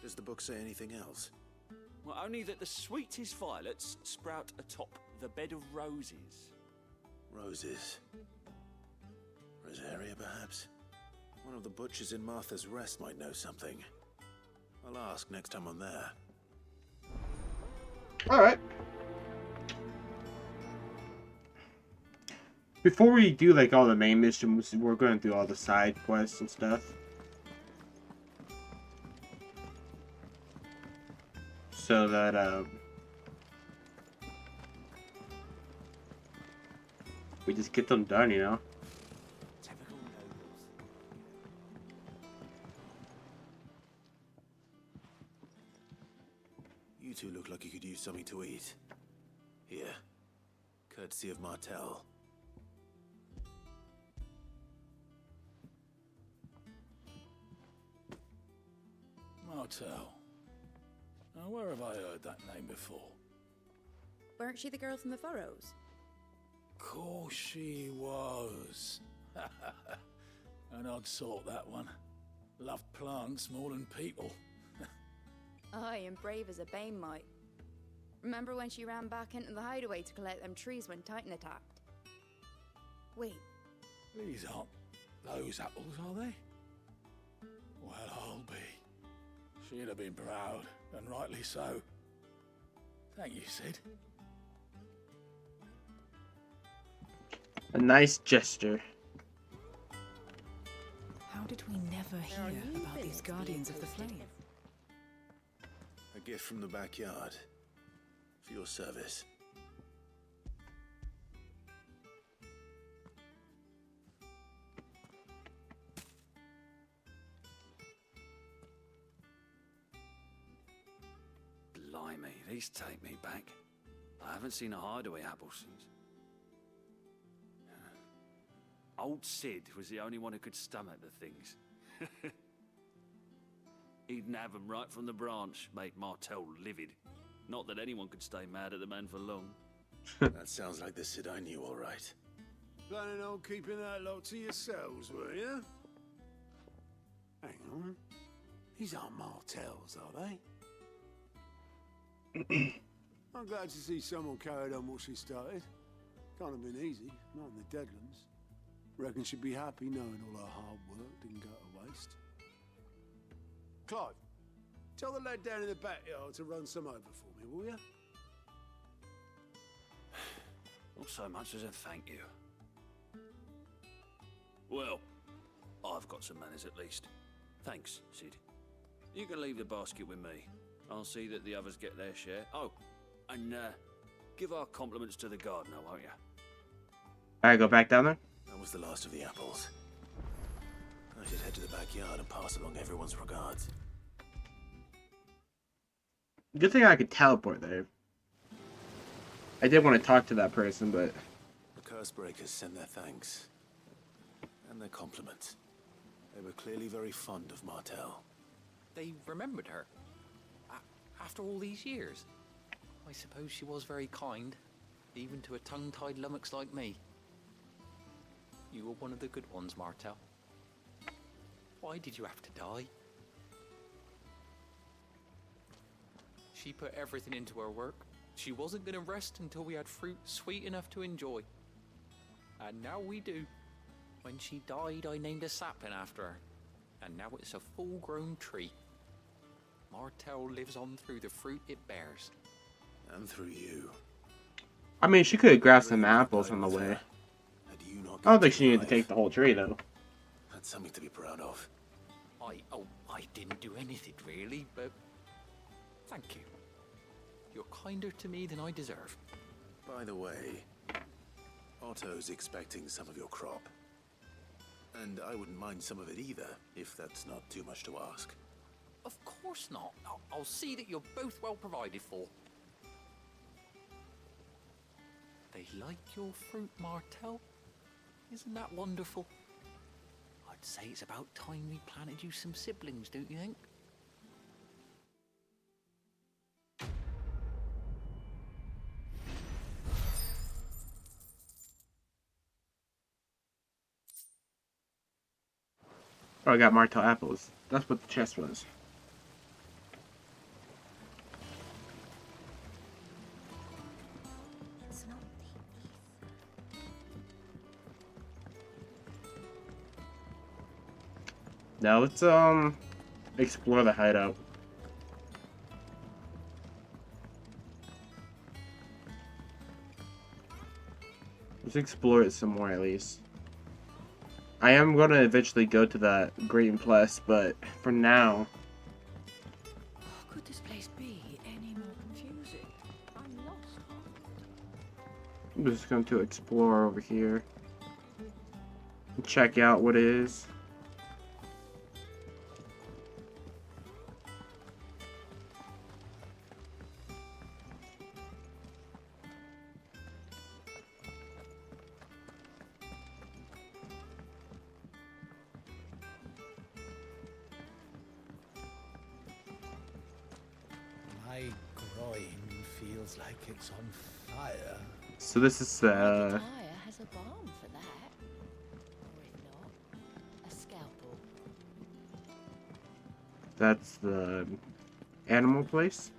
Does the book say anything else? Well, only that the sweetest violets sprout atop the bed of roses. Roses. Rosaria, perhaps? One of the butchers in Martha's Rest might know something. I'll ask next time I'm there. Alright. Before we do like all the main missions, we're going through all the side quests and stuff. So that we just get them done, you know. Typical nobles. You two look like you could use something to eat. Here, courtesy of Martel. Martel. Now, where have I heard that name before? Weren't she the girl from the Furrows? Course she was. An odd sort, that one. Loved plants more than people. Aye, and brave as a bane might. Remember when she ran back into the hideaway to collect them trees when Titan attacked? Wait. These aren't those apples, are they? Well, I'll be. She'd have been proud, and rightly so. Thank you, Sid. A nice gesture. How did we never hear about these Guardians of the Flame? A gift from the backyard. For your service. Blimey, these take me back. I haven't seen a hideaway apple since. Old Sid was the only one who could stomach the things. He'd nab them right from the branch, made Martel livid. Not that anyone could stay mad at the man for long. That sounds like the Sid I knew, all right. Planning on keeping that lot to yourselves, were you? Hang on. These aren't Martels, are they? I'm glad to see someone carried on what she started. Can't have been easy, not in the Deadlands. Reckon she'd be happy knowing all her hard work didn't go to waste. Clive, tell the lad down in the backyard to run some over for me, will you? Not so much as a thank you. Well, I've got some manners at least. Thanks, Sid. You can leave the basket with me. I'll see that the others get their share. Oh, and give our compliments to the gardener, won't you? Alright, go back down there. That was the last of the apples. I should head to the backyard and pass along everyone's regards. Good thing I could teleport there. I did want to talk to that person, but... The Cursebreakers send their thanks. And their compliments. They were clearly very fond of Martel. They remembered her. After all these years. I suppose she was very kind, even to a tongue-tied lummox like me. You were one of the good ones, Martel. Why did you have to die? She put everything into her work. She wasn't going to rest until we had fruit sweet enough to enjoy. And now we do. When she died, I named a sapling after her. And now it's a full-grown tree. Martel lives on through the fruit it bears. And through you. I mean, she could have grabbed some apples on the way. I don't think she needed to take the whole tree, though. That's something to be proud of. I didn't do anything really, but thank you. You're kinder to me than I deserve. By the way, Otto's expecting some of your crop. And I wouldn't mind some of it either, if that's not too much to ask. Of course not. I'll see that you're both well provided for. They like your fruit, Martel. Isn't that wonderful? I'd say it's about time we planted you some siblings, don't you think? Oh, I got Martel apples. That's what the chest was. It's not Now let's explore the hideout. Let's explore it some more at least. I am gonna eventually go to that Great Place, but for now, Could this place be any more confusing? I'm lost. I'm just going to explore over here and check out what it is. My groin feels like it's on fire. So this is Tyre has a balm for that. Or if not, a scalpel. that's the animal place.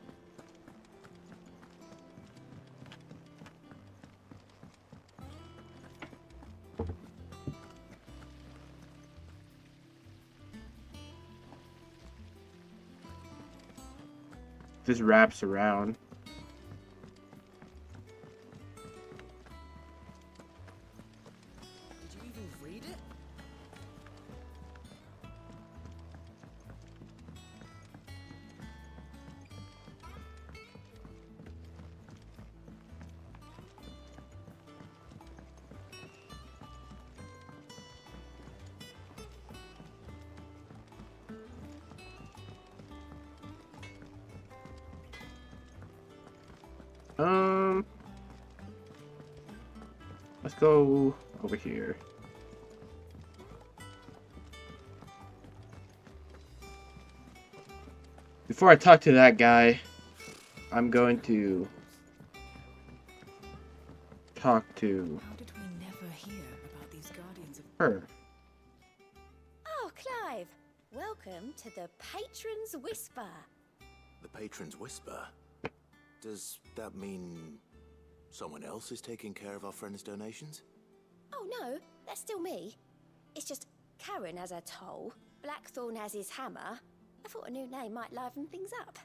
This wraps around. Did you even read it? Let's go over here. Before I talk to that guy, I'm going to talk to How did we never hear about these guardians of her. Oh, Clive! Welcome to the Patron's Whisper. The Patron's Whisper? Does that mean someone else is taking care of our friend's donations? Oh no, that's still me. It's just Karen has her toll, Blackthorn has his hammer. I thought a new name might liven things up.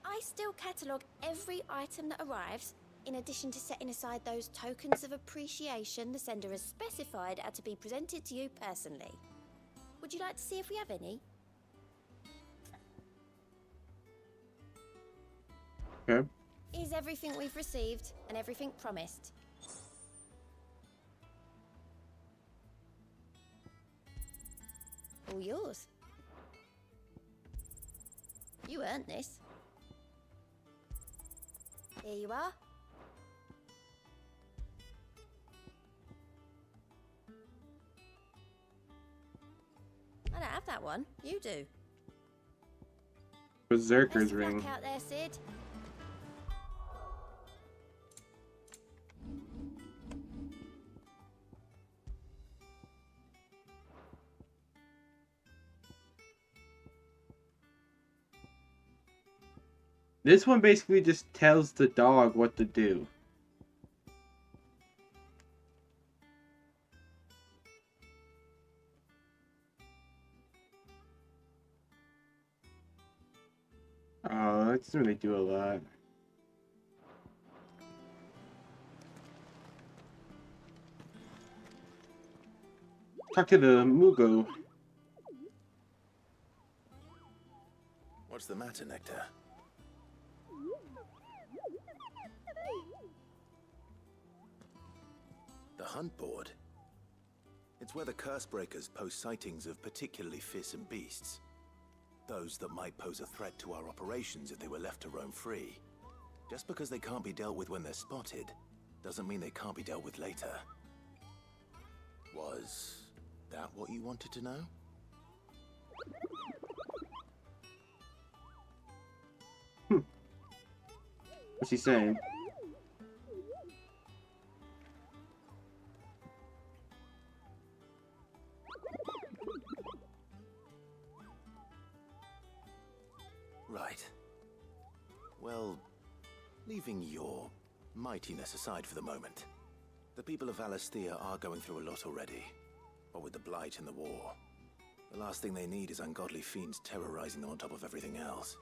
I still catalogue every item that arrives, in addition to setting aside those tokens of appreciation the sender has specified are to be presented to you personally. Would you like to see if we have any? Okay. Is everything we've received and everything promised? All yours. You earned this. Here you are. I don't have that one. You do. Berserker's Best of ring. luck out there, Sid. This one basically just tells the dog what to do. Oh, that doesn't really do a lot. Talk to the Mugo. What's the matter, Nectar? The hunt board? It's where the Cursebreakers post sightings of particularly fearsome beasts. Those that might pose a threat to our operations if they were left to roam free. Just because they can't be dealt with when they're spotted, doesn't mean they can't be dealt with later. Was that what you wanted to know? What's he saying? leaving your mightiness aside for the moment, the people of Valisthea are going through a lot already. What with the Blight and the war. The last thing they need is ungodly fiends terrorizing them on top of everything else.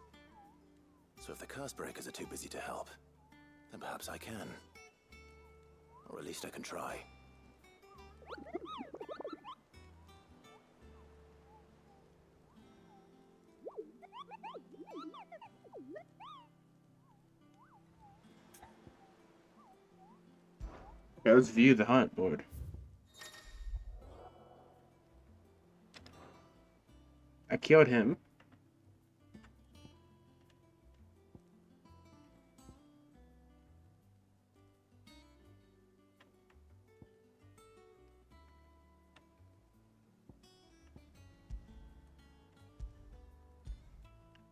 So if the Cursebreakers are too busy to help, then perhaps I can. Or at least I can try. Okay, let's view the hunt board. I killed him.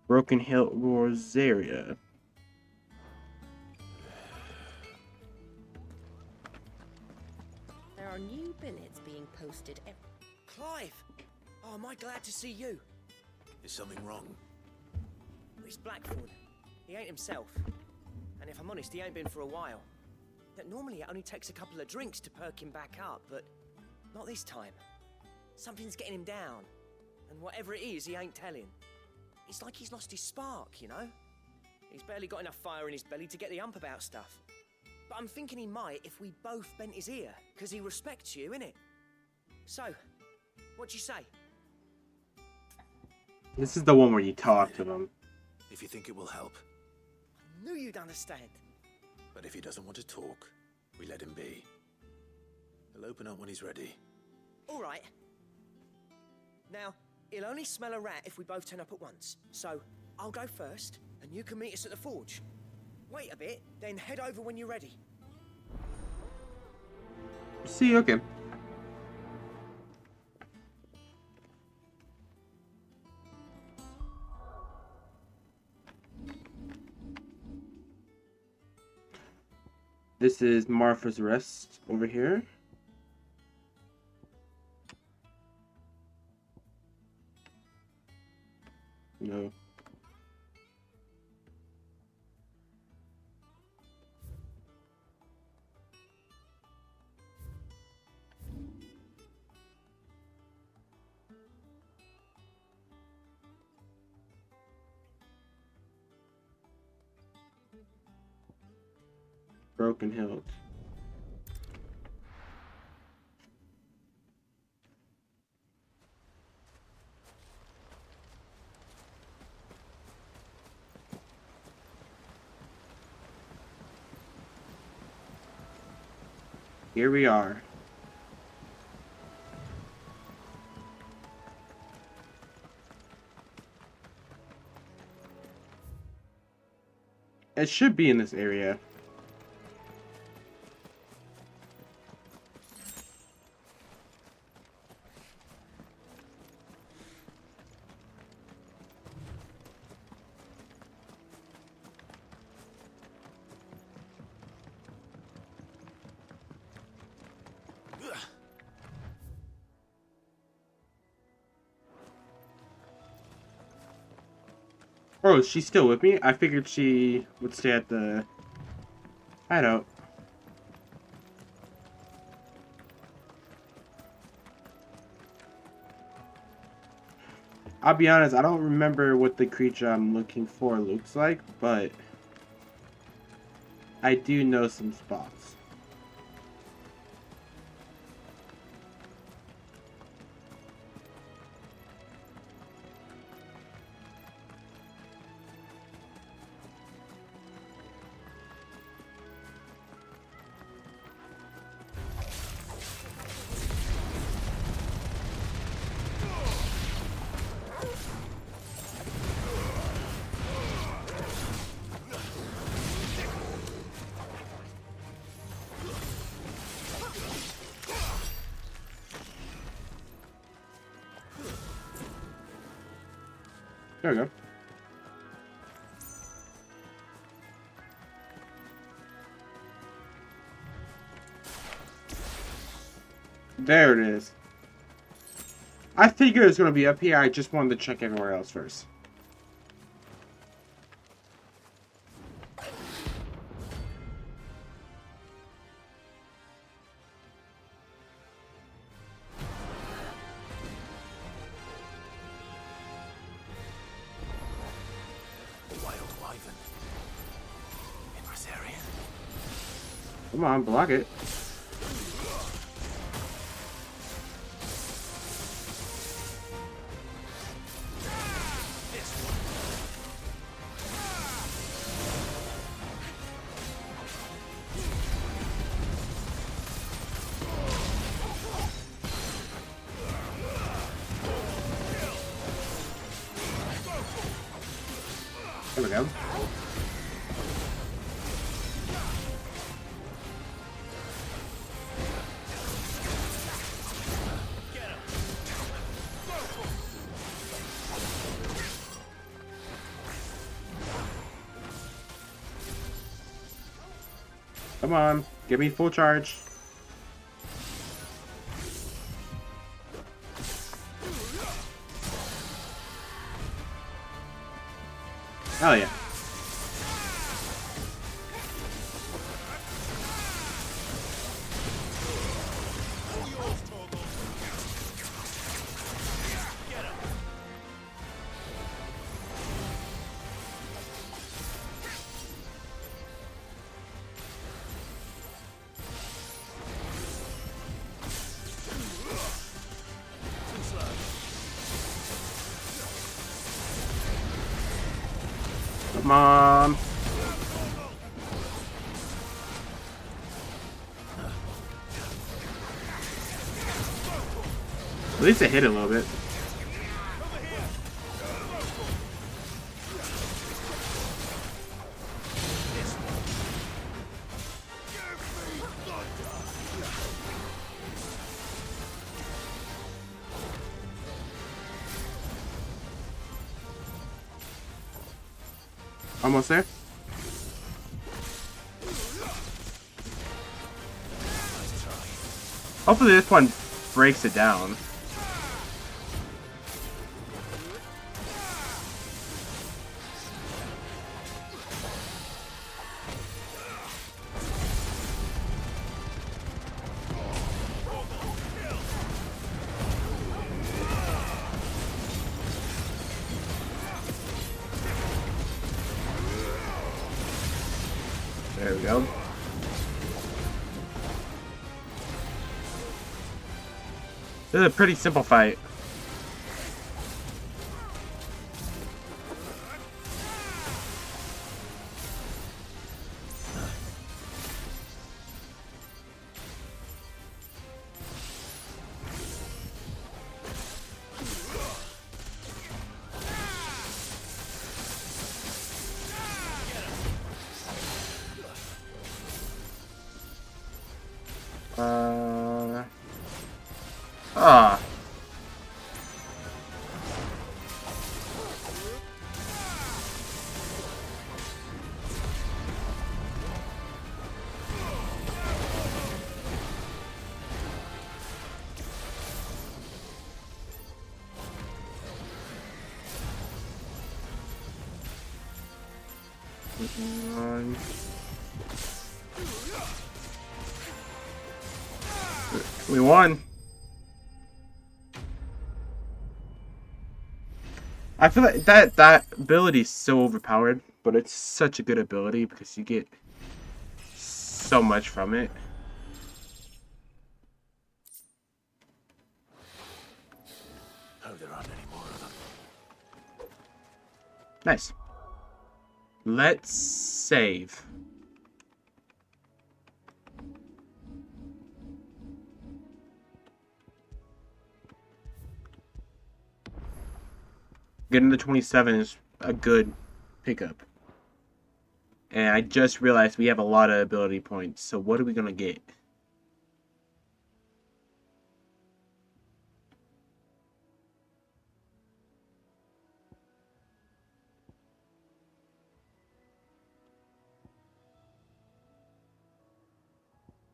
Broken Hill Rosaria. There are new billets being posted every... Clive! Oh, am I glad to see you? Is something wrong? It's Blackthorn. He ain't himself. And if I'm honest, he ain't been for a while. That normally it only takes a couple of drinks to perk him back up, but not this time. Something's getting him down. And whatever it is, he ain't telling. It's like he's lost his spark, you know? He's barely got enough fire in his belly to get the ump about stuff. But I'm thinking he might if we both bent his ear, because he respects you, innit? So, what you say? This is the one where you talk to them. If you think it will help. I knew you'd understand. But if he doesn't want to talk, we let him be. He'll open up when he's ready. All right. Now, he'll only smell a rat if we both turn up at once. So, I'll go first, and you can meet us at the forge. Wait a bit, then head over when you're ready. See, okay. This is Martha's Rest over here. No. Broken Hills. Here we are. It should be in this area. Oh, she's still with me? I figured she would stay at the hideout. I'll be honest, I don't remember what the creature I'm looking for looks like, but I do know some spots. There we go. There it is. I figured it was going to be up here. I just wanted to check everywhere else first. Come on, block it. There we go. Come on, give me full charge. Hell yeah. Come on. At least it hit a little bit. Almost there. Hopefully this one breaks it down. There we go. This is a pretty simple fight. Ah. We won. I feel like that ability is so overpowered, but it's such a good ability because you get so much from it. Oh, there aren't any more of them. Nice. Let's save. Getting to 27 is a good pickup. And I just realized we have a lot of ability points. So what are we going to get?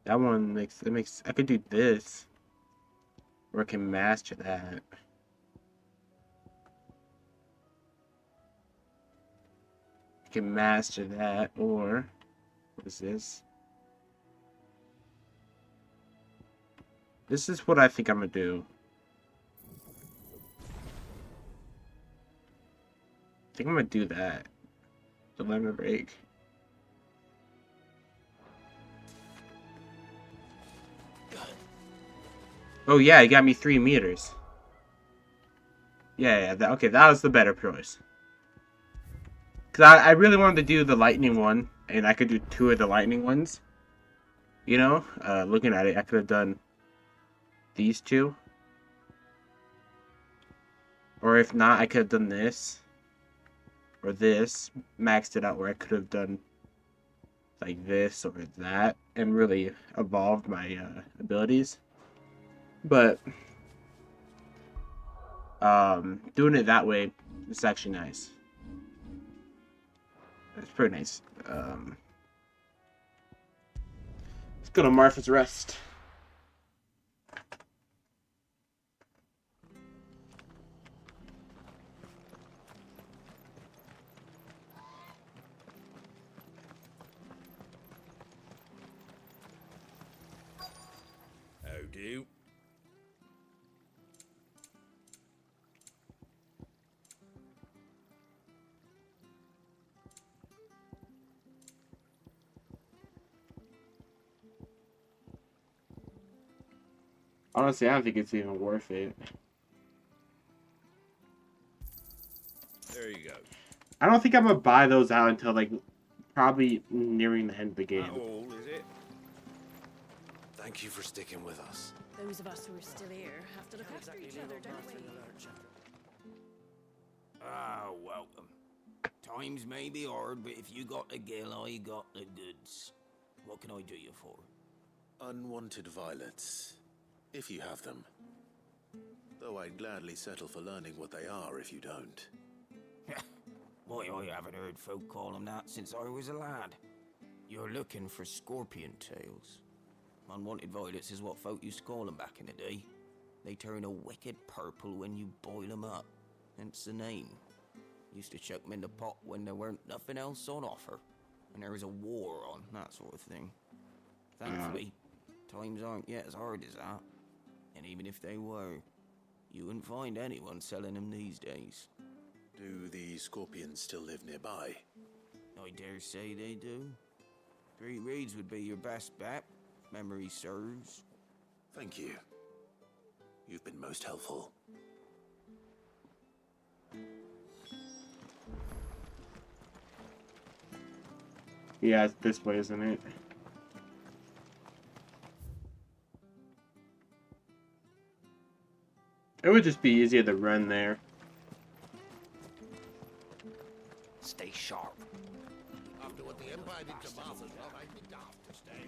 That one makes I could do this. Or I can master that. Can master that, or what is this? This is what I think I'm gonna do. I think I'm gonna do that. The lemon break. Oh yeah, it got me 3 meters. Yeah, okay, that was the better choice. Because I really wanted to do the lightning one, and I could do 2 of the lightning ones. You know, looking at it, I could have done these 2. Or if not, I could have done this. Or this. Maxed it out where I could have done like this or that. And really evolved my abilities. But doing it that way is actually nice. It's pretty nice. Let's go to Martha's Rest. How do? Honestly, I don't think it's even worth it. There you go. I don't think I'm gonna buy those out until like probably nearing the end of the game. How old is it? Thank you for sticking with us. Those of us who are still here have to look after each other, don't we? Ah, welcome. Times may be hard, but if you got the gill, I got the goods. What can I do you for? Unwanted violets, if you have them. Though I'd gladly settle for learning what they are if you don't. Why, I haven't heard folk call them that since I was a lad. You're looking for scorpion tails. Unwanted violets is what folk used to call them back in the day. They turn a wicked purple when you boil them up. Hence the name. Used to chuck them in the pot when there weren't nothing else on offer. And there was a war on, that sort of thing. Thankfully, times aren't yet as hard as that. And even if they were, you wouldn't find anyone selling them these days. Do the scorpions still live nearby? I dare say they do. 3 Reeds would be your best bet, if memory serves. Thank you. You've been most helpful. Yeah, it's this way, isn't it? It would just be easier to run there. Stay sharp. After what the Empire did to Martha's love, I'd be daft to stay.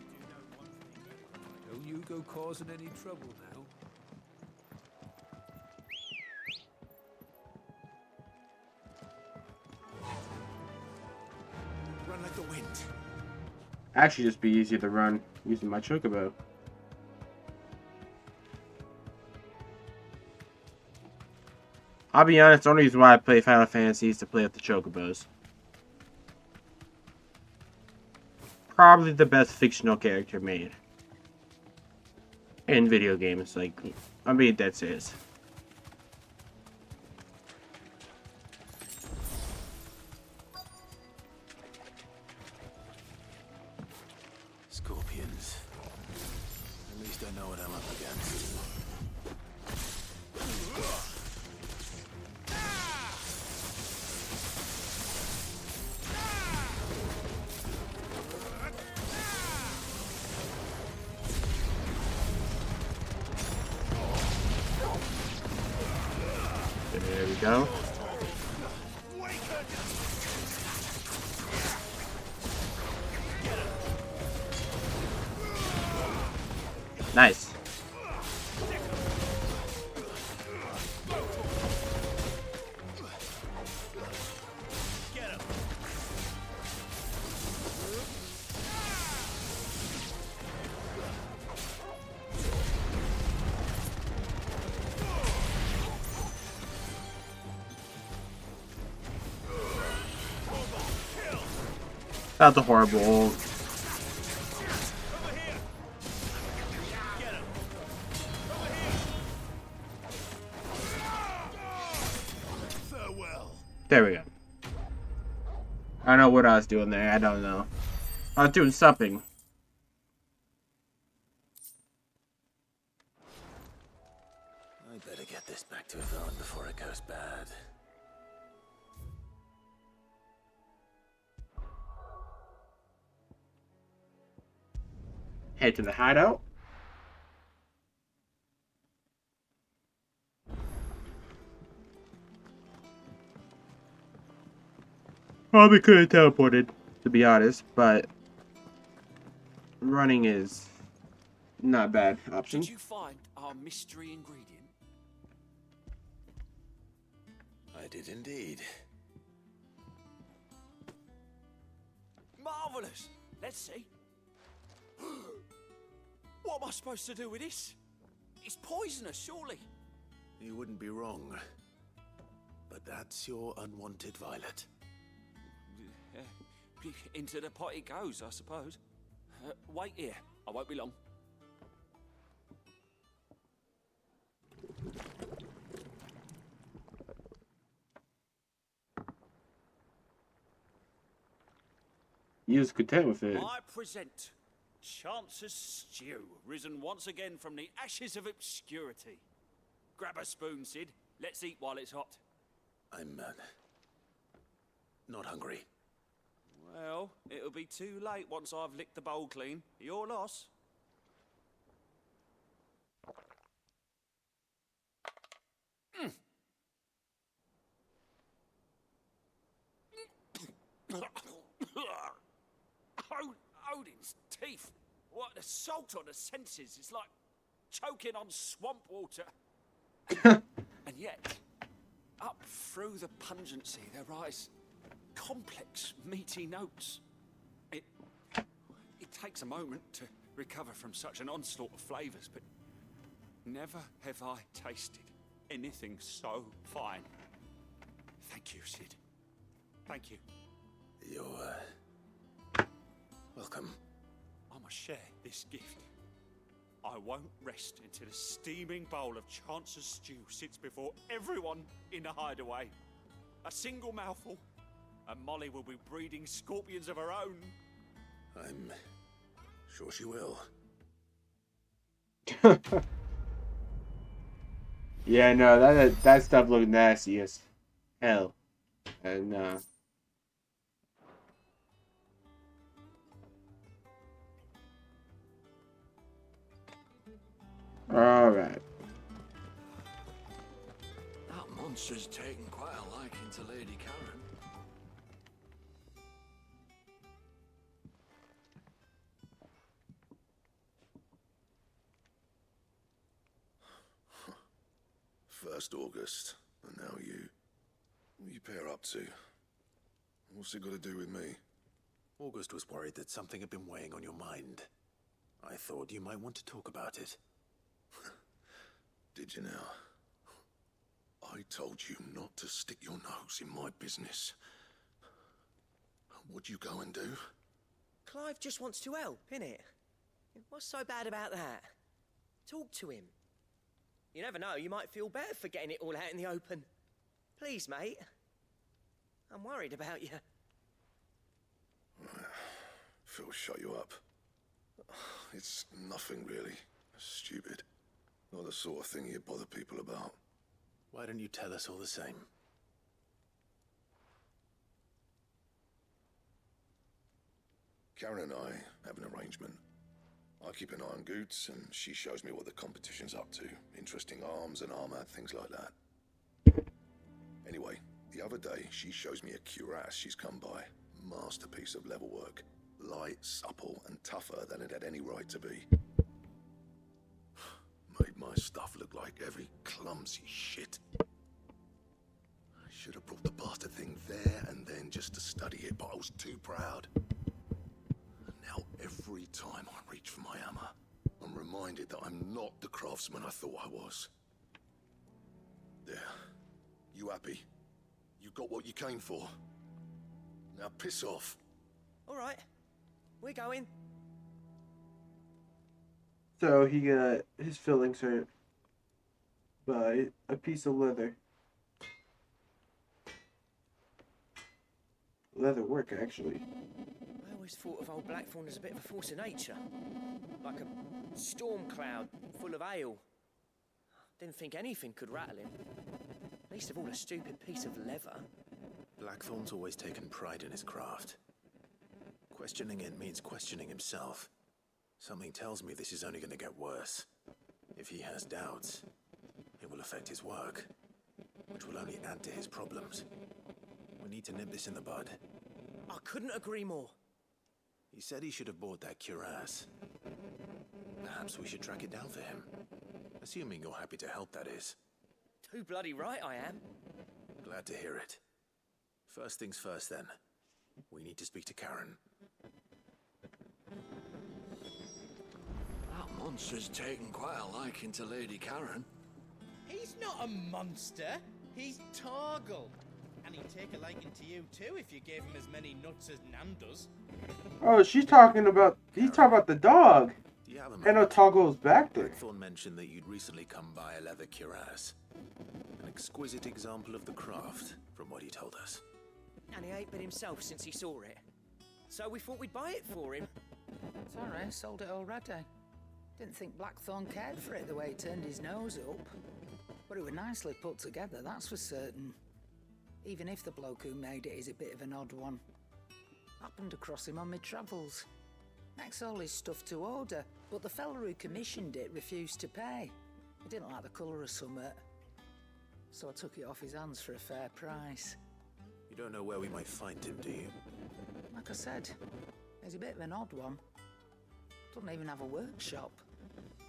Don't you go causing any trouble now. Run like the wind. Actually, just be easier to run using my chocobo. I'll be honest, the only reason why I play Final Fantasy is to play with the chocobos. Probably the best fictional character made in video games. Like, I'm being dead serious. Scorpions. At least I know what I'm up against. There we go. Nice. That's a horrible ult. There we go. I don't know what I was doing there. I don't know. I was doing something. Move on before it goes bad. Head to the hideout. Probably could have teleported, to be honest, but running is not a bad option. Did you find our mystery ingredient? I did indeed. Marvelous! Let's see. What am I supposed to do with this? It's poisonous, surely. You wouldn't be wrong. But that's your unwanted violet. Into the pot it goes, I suppose. Wait here. I won't be long. You was content with it. I present Chance's Stew, risen once again from the ashes of obscurity. Grab a spoon, Sid. Let's eat while it's hot. I'm not hungry. Well, it'll be too late once I've licked the bowl clean. Your loss. Odin's teeth. What the salt on the senses. It's like choking on swamp water. And yet, up through the pungency, there rise complex, meaty notes. It takes a moment to recover from such an onslaught of flavours, but never have I tasted anything so fine. Thank you, Sid. Thank you. You're welcome. I must share this gift. I won't rest until a steaming bowl of Chance's Stew sits before everyone in the hideaway. A single mouthful, and Molly will be breeding scorpions of her own. I'm sure she will. Yeah, no, that stuff looked nasty as hell. And all right. That monster's taken quite a liking to Lady Karen. First August, and now you. What are you pair up to? What's it got to do with me? August was worried that something had been weighing on your mind. I thought you might want to talk about it. Did you now? I told you not to stick your nose in my business. What'd you go and do? Clive just wants to help, innit? What's so bad about that? Talk to him. You never know, you might feel better for getting it all out in the open. Please, mate. I'm worried about you. Phil shut you up. It's nothing really. Stupid. Not the sort of thing you bother people about. Why don't you tell us all the same? Karen and I have an arrangement. I keep an eye on Goots, and she shows me what the competition's up to. Interesting arms and armor, things like that. Anyway, the other day, she shows me a cuirass she's come by. Masterpiece of level work. Light, supple, and tougher than it had any right to be. Made my stuff look like every clumsy shit. I should have brought the bastard thing there and then just to study it, but I was too proud. And now every time I reach for my hammer, I'm reminded that I'm not the craftsman I thought I was. There. You happy? You got what you came for. Now piss off. All right. We're going. So he got his feelings hurt by a piece of leather. Leather work, actually. I always thought of old Blackthorn as a bit of a force of nature. Like a storm cloud full of ale. Didn't think anything could rattle him. Least of all a stupid piece of leather. Blackthorn's always taken pride in his craft. Questioning it means questioning himself. Something tells me this is only going to get worse. If he has doubts, it will affect his work, which will only add to his problems. We need to nip this in the bud. I couldn't agree more. He said he should have bought that cuirass. Perhaps we should track it down for him. Assuming you're happy to help, that is. Too bloody right I am. Glad to hear it. First things first, then. We need to speak to Karen. That monster's taken quite a liking to Lady Karen. He's not a monster. He's Torgal. And he'd take a liking to you too if you gave him as many nuts as Nan does. Oh, he's talking about the dog. Do you have a And Otago's back there. Blackthorn mentioned that you'd recently come by a leather cuirass. An exquisite example of the craft, from what he told us. And he ain't been himself since he saw it. So we thought we'd buy it for him. Sorry, sold it already. Didn't think Blackthorn cared for it the way he turned his nose up. But it was nicely put together, that's for certain. Even if the bloke who made it is a bit of an odd one. Happened across him on my travels. Makes all his stuff to order, but the fella who commissioned it refused to pay. He didn't like the colour of summit. So I took it off his hands for a fair price. You don't know where we might find him, do you? Like I said, he's a bit of an odd one. Doesn't even have a workshop.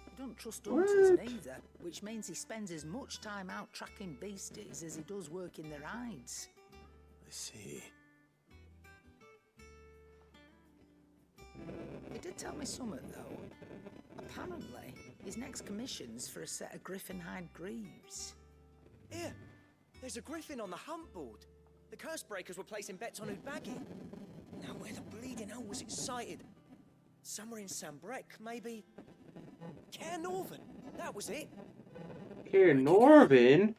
He don't trust hunters neither, which means he spends as much time out tracking beasties as he does working their hides. I see. He did tell me something, though. Apparently, his next commission's for a set of griffin hide greaves. Here, there's a griffin on the hunt board. The curse breakers were placing bets on who'd bag it. Now, where the bleeding hell was it sighted? Somewhere in Sambrec, maybe. Caer Norvin, that was it. Caer Norvin?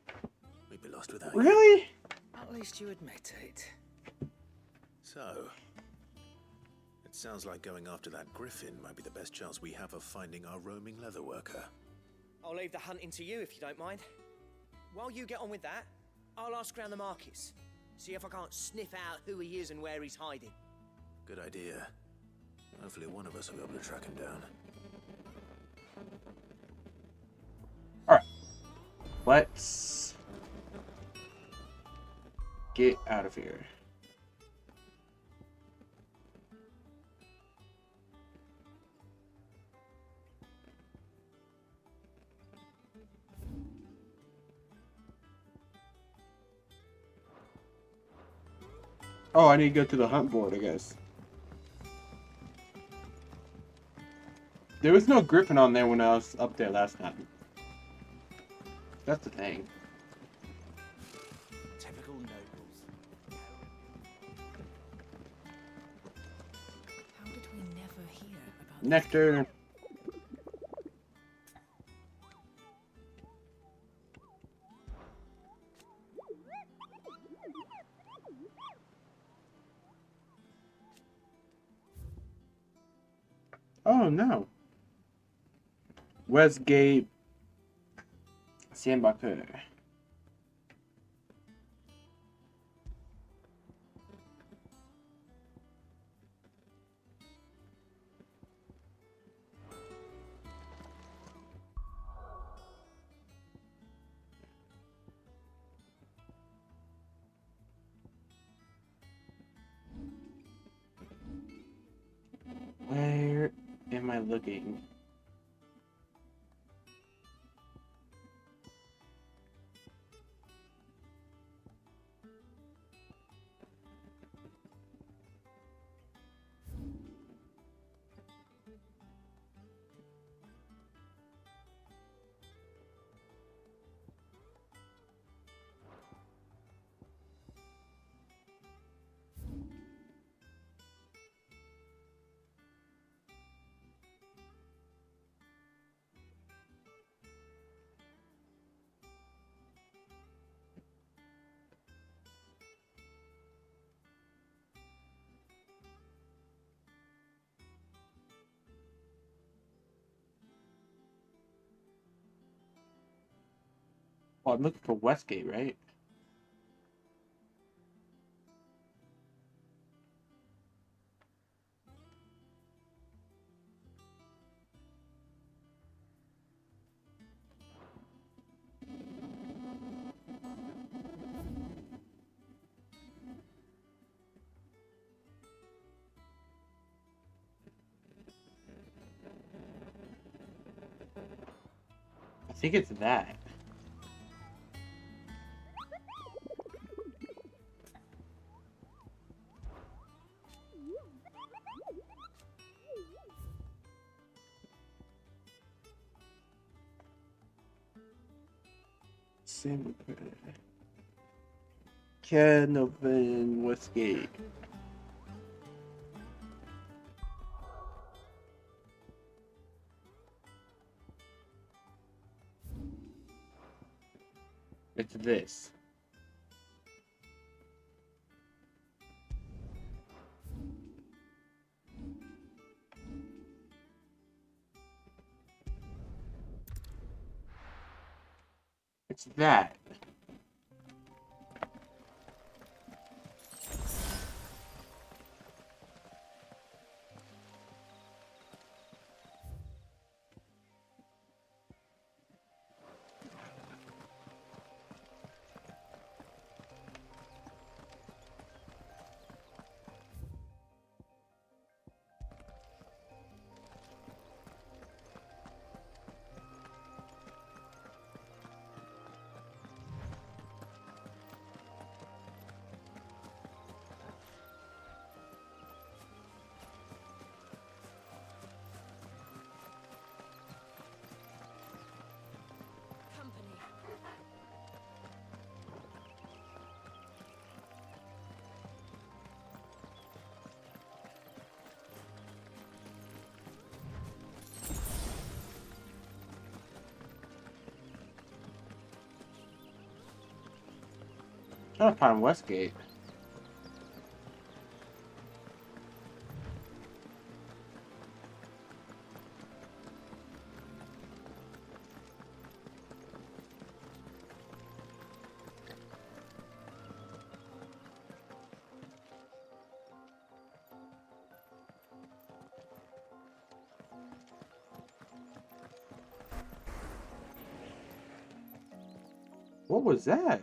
We'd be lost without you. Really? At least you admit it. So, it sounds like going after that griffin might be the best chance we have of finding our roaming leather worker. I'll leave the hunting to you if you don't mind. While you get on with that, I'll ask around the markets. See if I can't sniff out who he is and where he's hiding. Good idea. Hopefully one of us will be able to track him down. Alright. Let's get out of here. Oh, I need to go to the hunt board, I guess. There was no griffin on there when I was up there last time. That's the thing. Typical nobles. How did we never hear about Nectar. Oh no. Westgate Saint-Bacquer. Where am I looking? Oh, I'm looking for Westgate, right? I think it's that. Canovan Westgate. It's this. It's that. I'm trying to find Westgate. What was that?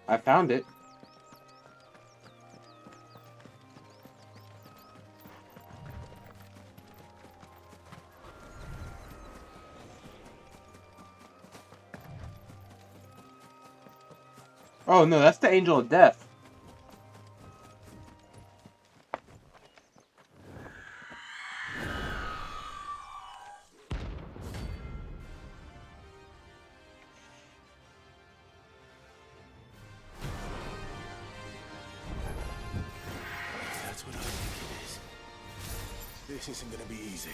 I found it. Oh no, that's the Angel of Death. That's what I think it is. This isn't gonna be easy.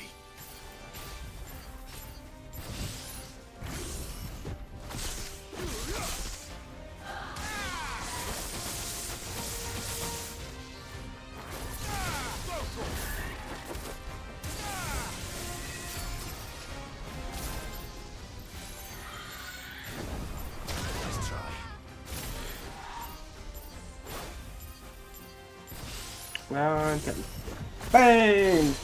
Let's try. One, two. Bang!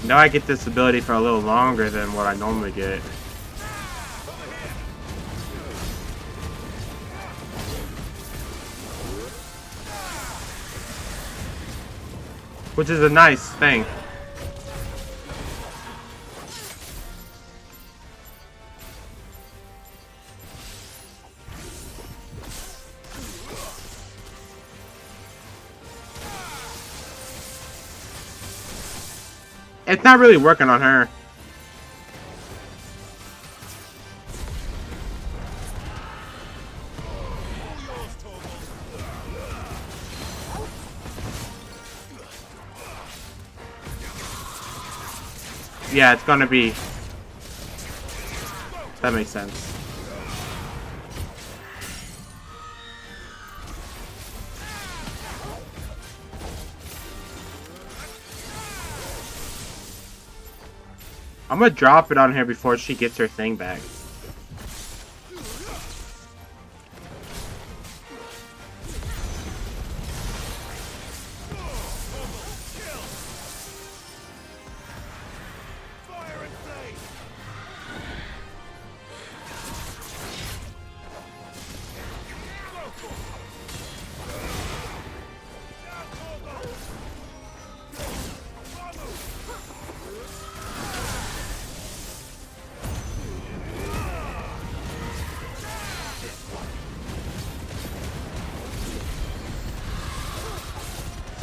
Now I get this ability for a little longer than what I normally get. Which is a nice thing. It's not really working on her. Yeah, it's gonna be. That makes sense. I'm gonna drop it on her before she gets her thing back.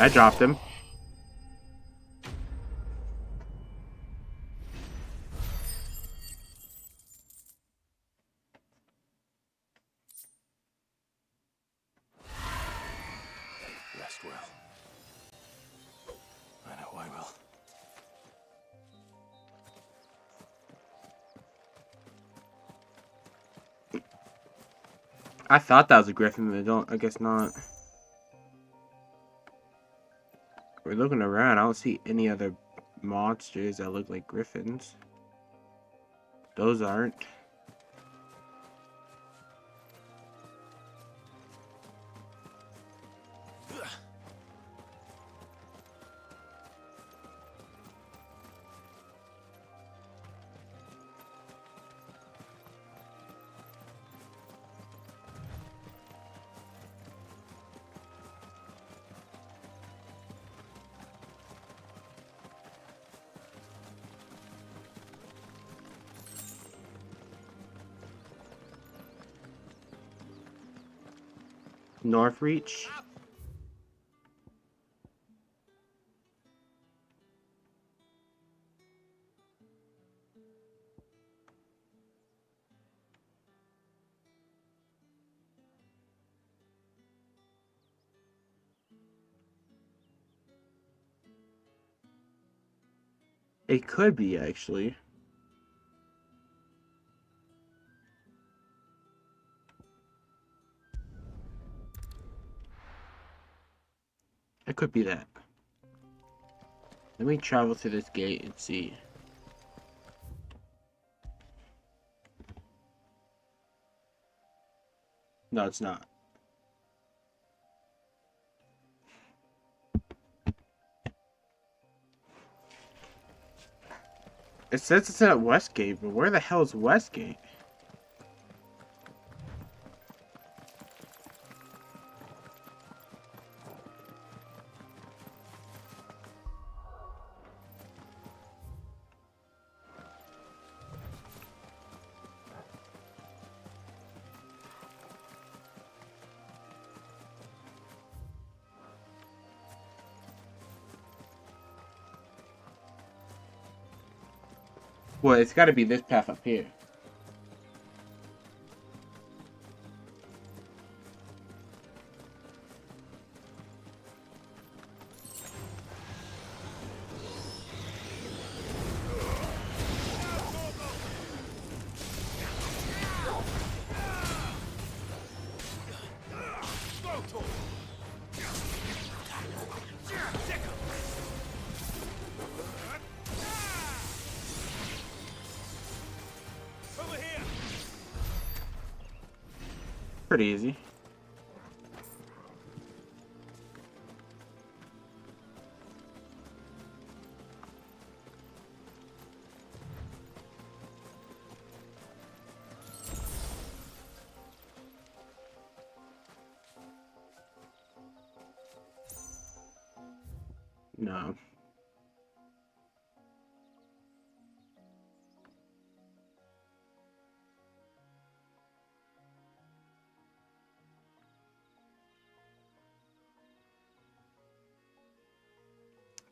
I dropped him. Rest well. I know I will. I thought that was a griffin, but I guess not. We're looking around. I don't see any other monsters that look like griffins. Those aren't. Northreach. It could be, actually. It could be that. Let me travel to this gate and see. No, it's not. It says it's at Westgate, but where the hell is Westgate? Well, it's got to be this path up here. Pretty easy. No.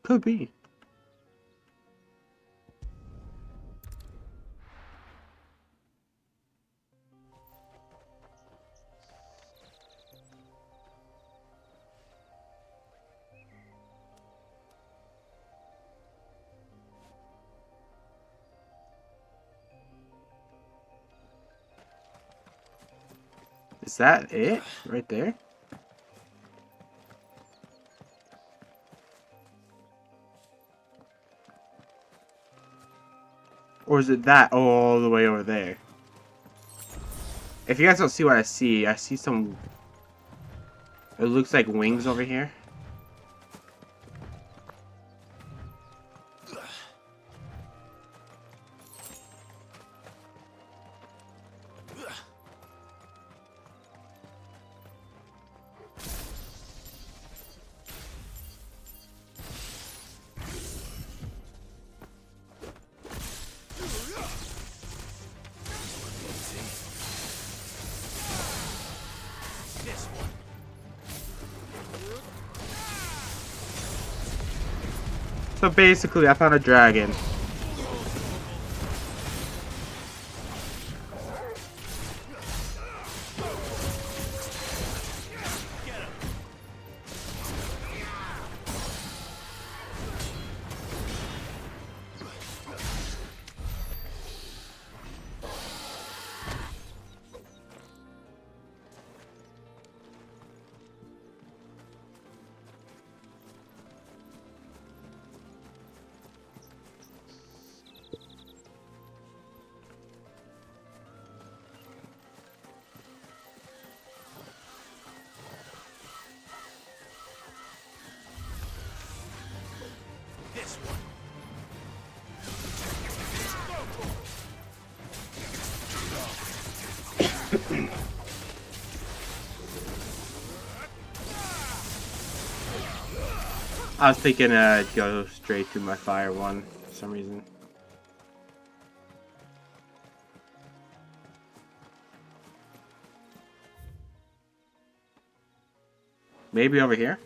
Could be. Is that it? Right there? Or is it that all the way over there? If you guys don't see what I see some... It looks like wings over here. So basically, I found a dragon. I was thinking I'd go straight to my fire one for some reason. Maybe over here?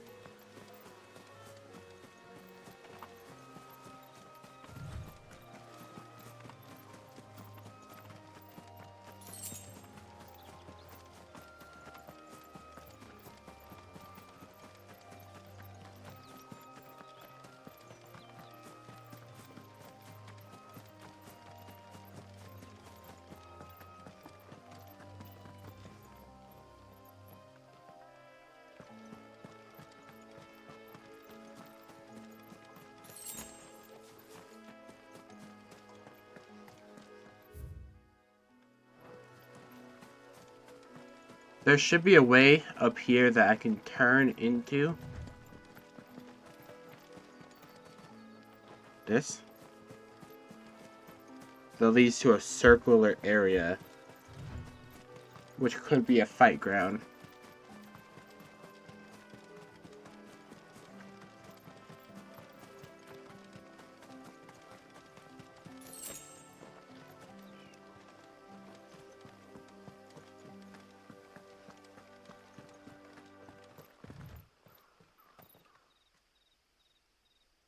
There should be a way up here that I can turn into this. That leads to a circular area, which could be a fight ground.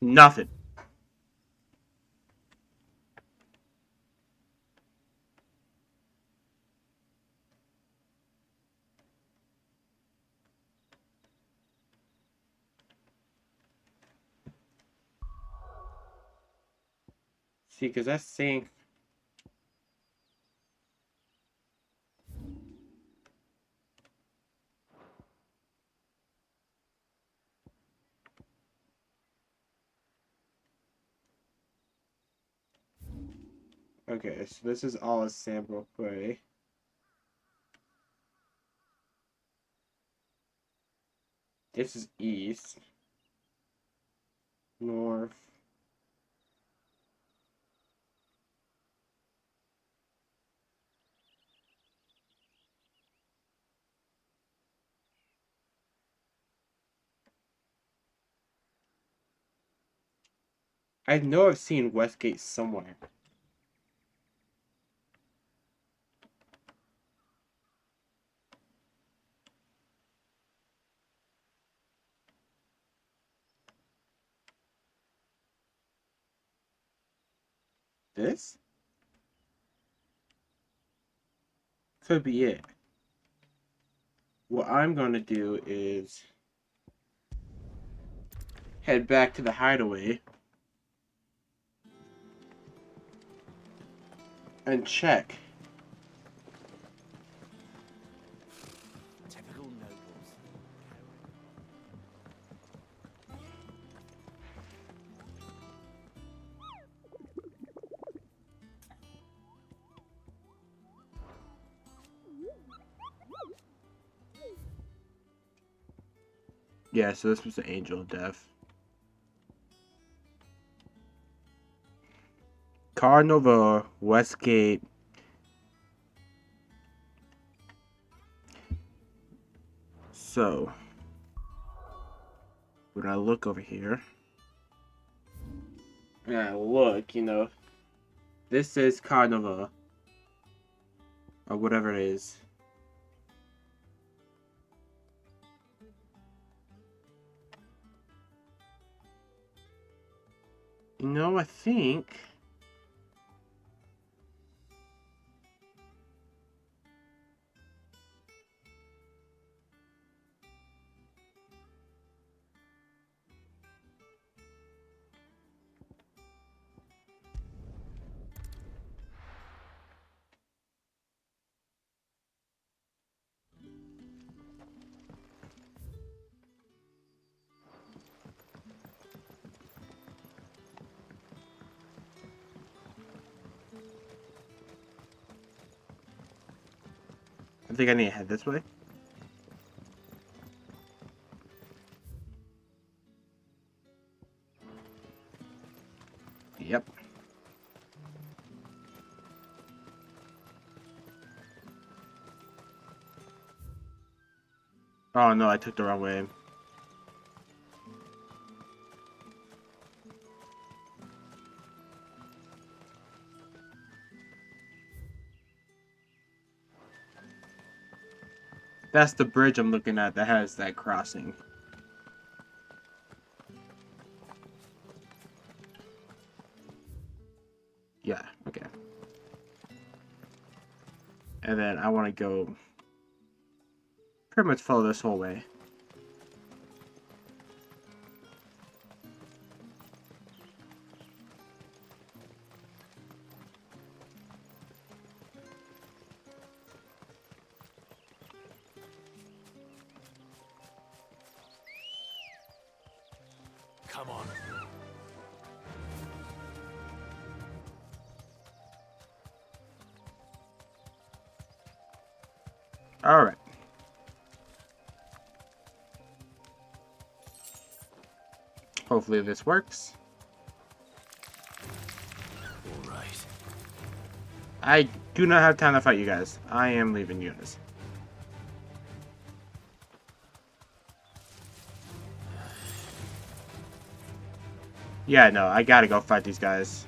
Nothing. See, because that's saying... Okay, so this is all a sample play. This is east. North. I know I've seen Westgate somewhere. This? Could be it. What I'm gonna do is head back to the hideaway and check. Yeah, so this was the Angel of Death. Carnivore, Westgate. So, when I look over here, and I look, you know, this is Carnivore, or whatever it is. You know, I think I need to head this way. Yep. Oh no, I took the wrong way. That's the bridge I'm looking at that has that crossing. Yeah, okay. And then I want to go pretty much follow this whole way. Come on. All right. Hopefully this works. All right. I do not have time to fight you guys. I am leaving you guys. Yeah, no, I gotta go fight these guys.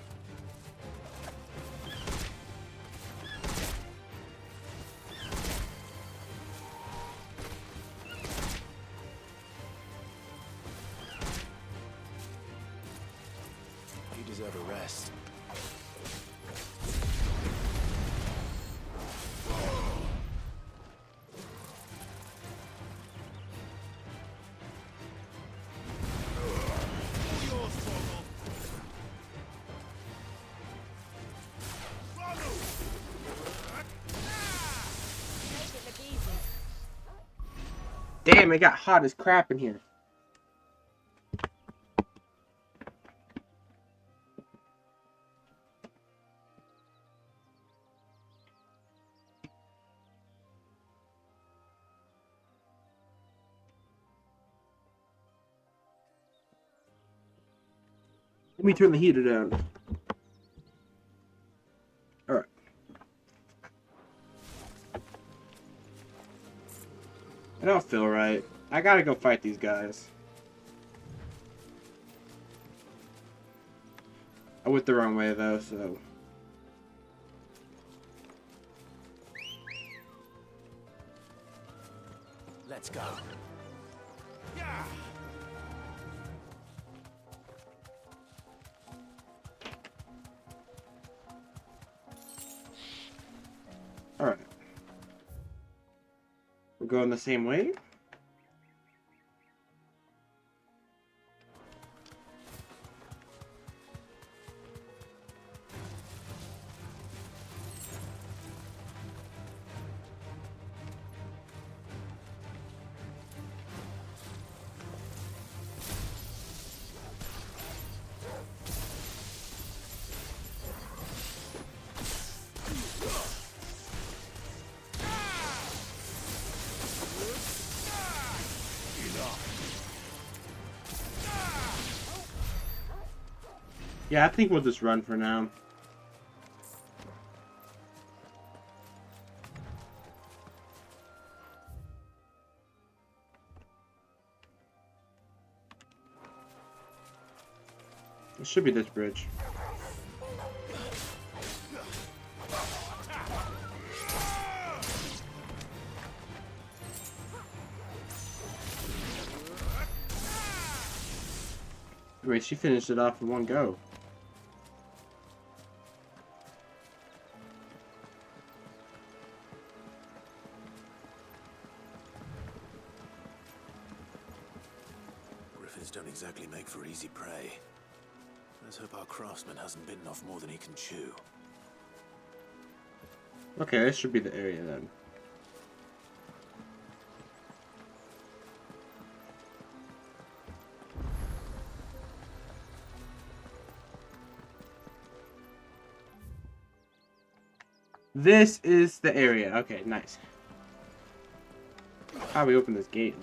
You deserve a rest. Damn, it got hot as crap in here. Let me turn the heater down. Alright. I don't feel right. I gotta go fight these guys. I went the wrong way though, so. Let's go. Alright. We're going the same way? Yeah, I think we'll just run for now. It should be this bridge. Wait, she finished it off in one go. Griffins don't exactly make for easy prey. Let's hope our craftsman hasn't bitten off more than he can chew. Okay, this should be the area then. This is the area. Okay, nice. How do we open this gate?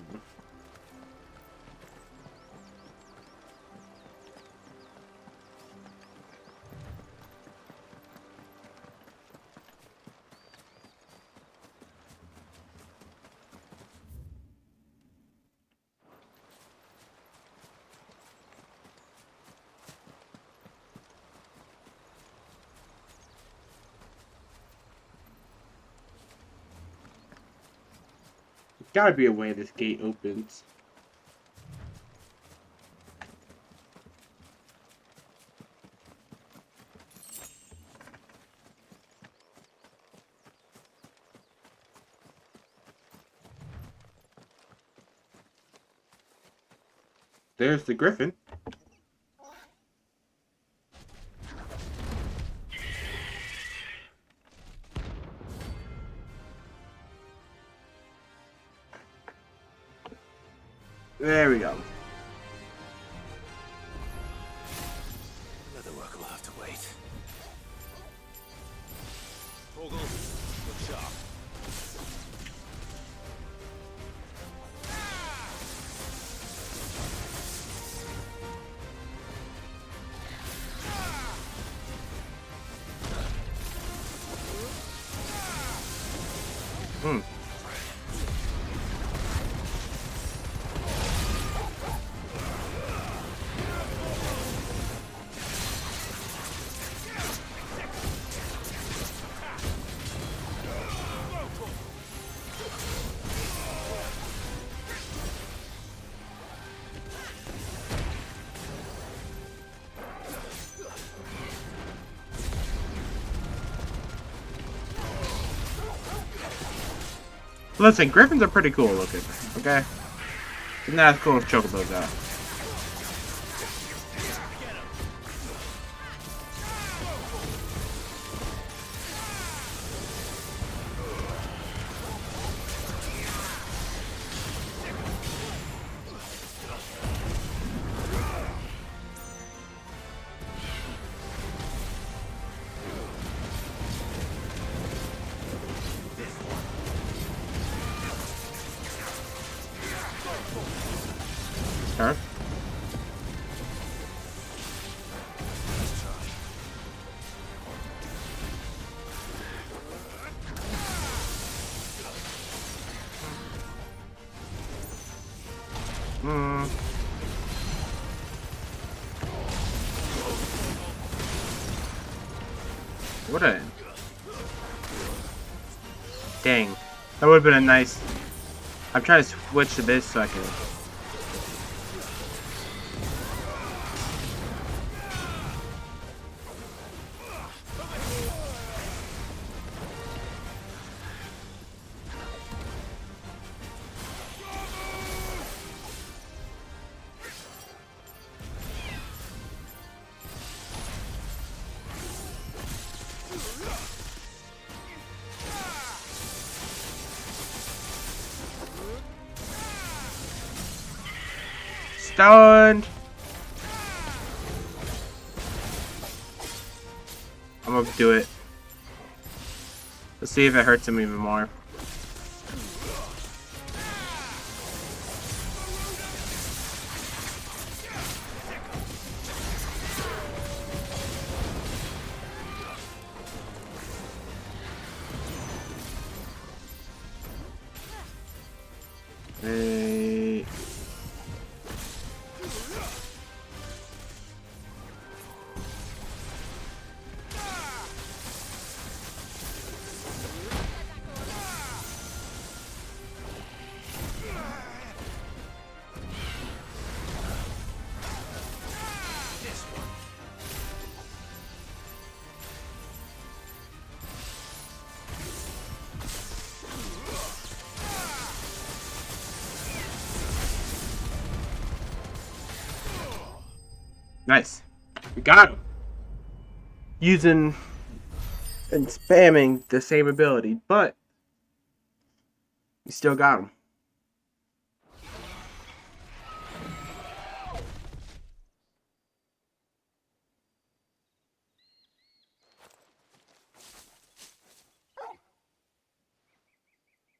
Gotta be a way this gate opens. There's the griffin. There we go. Leatherwork will have to wait. Torgal, look sharp. Listen, griffins are pretty cool looking, okay? Not as cool as chocobos are. Huh? What a... Dang. That would have been a nice... I'm trying to switch to this so I can... Stunned. I'm gonna do it. Let's see if it hurts him even more. Hey. Nice. We got him. Using and spamming the same ability, but we still got him.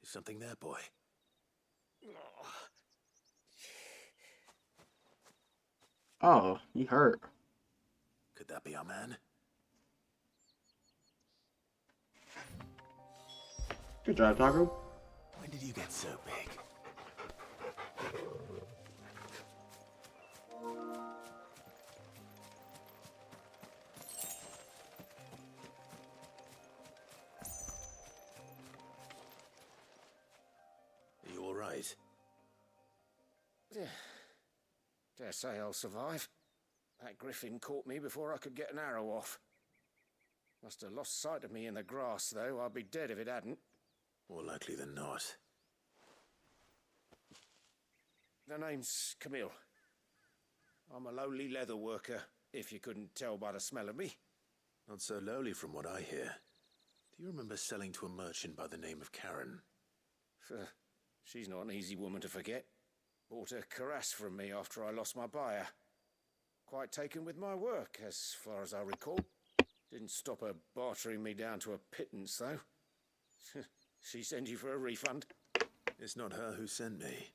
Is something there, boy? Oh, he hurt. Could that be our man? Good job, Taco. When did you get so big? Are you all right? Dare say I'll survive. That griffin caught me before I could get an arrow off. Must have lost sight of me in the grass, though. I'd be dead if it hadn't. More likely than not. The name's Camille. I'm a lowly leather worker, if you couldn't tell by the smell of me. Not so lowly from what I hear. Do you remember selling to a merchant by the name of Karen? She's not an easy woman to forget. Bought a cuirass from me after I lost my buyer. Quite taken with my work, as far as I recall. Didn't stop her bartering me down to a pittance, though. She sent you for a refund? It's not her who sent me.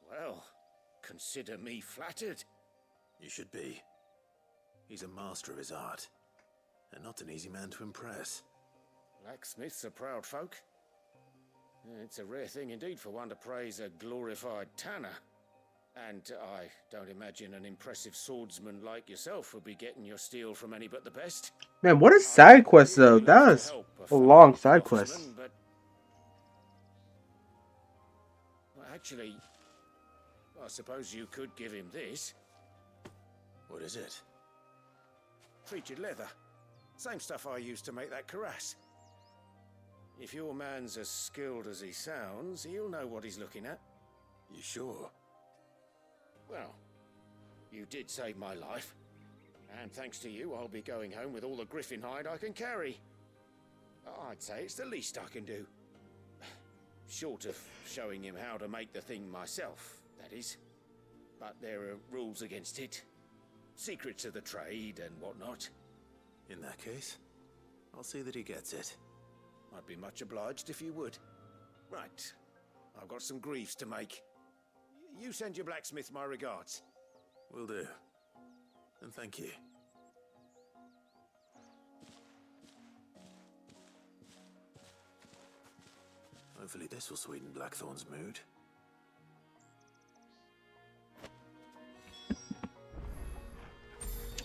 Well, consider me flattered. You should be. He's a master of his art, and not an easy man to impress. Blacksmiths are proud folk. It's a rare thing indeed for one to praise a glorified tanner. And I don't imagine an impressive swordsman like yourself would be getting your steel from any but the best. Man, what a side quest though. That was a long side quest. But... well, actually, I suppose you could give him this. What is it? Treated leather. Same stuff I used to make that cuirass. If your man's as skilled as he sounds, he'll know what he's looking at. You sure? Well, you did save my life. And thanks to you, I'll be going home with all the griffin hide I can carry. I'd say it's the least I can do. Short of showing him how to make the thing myself, that is. But there are rules against it. Secrets of the trade and whatnot. In that case, I'll see that he gets it. I'd be much obliged if you would. Right, I've got some greaves to make. You send your blacksmith my regards. Will do. And thank you. Hopefully this will sweeten Blackthorn's mood.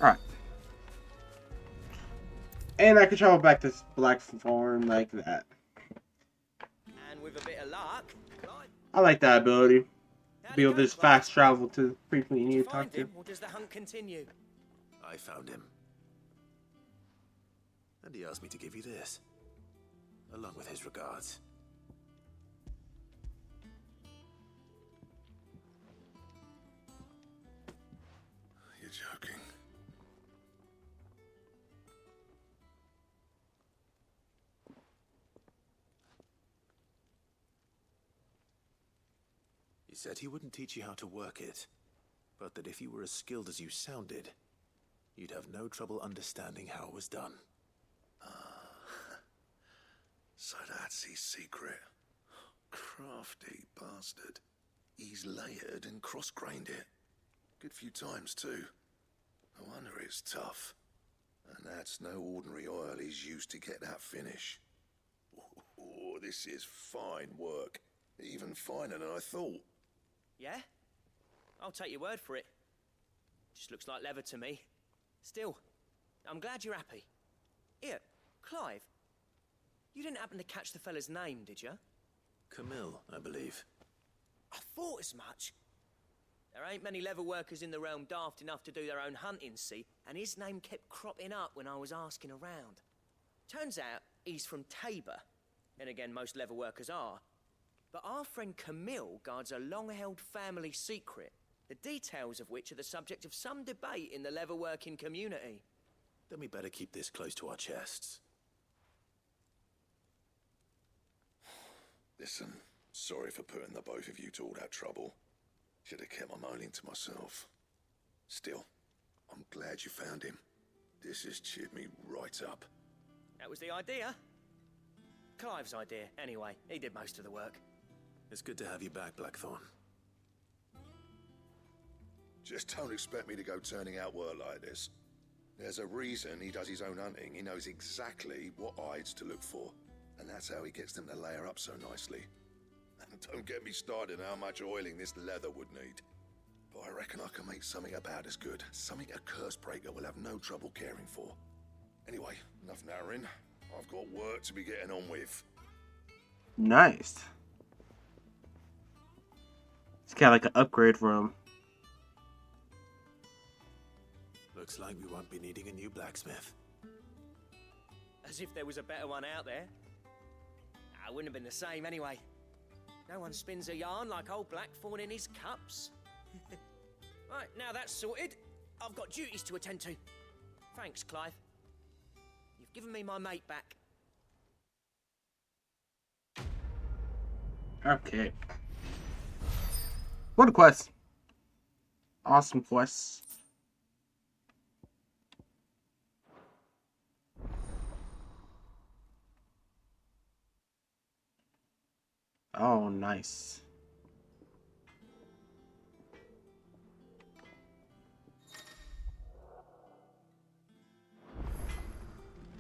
Alright. And I can travel back to Blackthorn like that. And with a bit of luck, I like that ability. Be able to just fast travel to people you need to talk find to. him, or does the hunt continue? I found him. And he asked me to give you this, along with his regards. You're joking. He said he wouldn't teach you how to work it, but that if you were as skilled as you sounded, you'd have no trouble understanding how it was done. So that's his secret. Crafty bastard. He's layered and cross-grained it. Good few times, too. No wonder it's tough. And that's no ordinary oil he's used to get that finish. Oh, this is fine work. Even finer than I thought. Yeah? I'll take your word for it. Just looks like leather to me. Still, I'm glad you're happy. Here, Clive. You didn't happen to catch the fella's name, did you? Camille, I believe. I thought as much. There ain't many leather workers in the realm daft enough to do their own hunting, see? And his name kept cropping up when I was asking around. Turns out he's from Tabor. Then again, most leather workers are. But our friend Camille guards a long-held family secret, the details of which are the subject of some debate in the leather-working community. Then we better keep this close to our chests. Listen, sorry for putting the both of you to all that trouble. Should have kept my moaning to myself. Still, I'm glad you found him. This has cheered me right up. That was the idea. Clive's idea, anyway. He did most of the work. It's good to have you back, Blackthorn. Just don't expect me to go turning out work like this. There's a reason he does his own hunting. He knows exactly what hides to look for. And that's how he gets them to layer up so nicely. And don't get me started on how much oiling this leather would need. But I reckon I can make something about as good. Something a Cursebreaker will have no trouble caring for. Anyway, enough narrowing. I've got work to be getting on with. Nice. It's kind of like an upgrade room. Looks like we won't be needing a new blacksmith. As if there was a better one out there. I wouldn't have been the same anyway. No one spins a yarn like old Blackthorn in his cups. Right, now that's sorted. I've got duties to attend to. Thanks, Clive. You've given me my mate back. Okay. What a quest. Awesome quest. Oh, nice.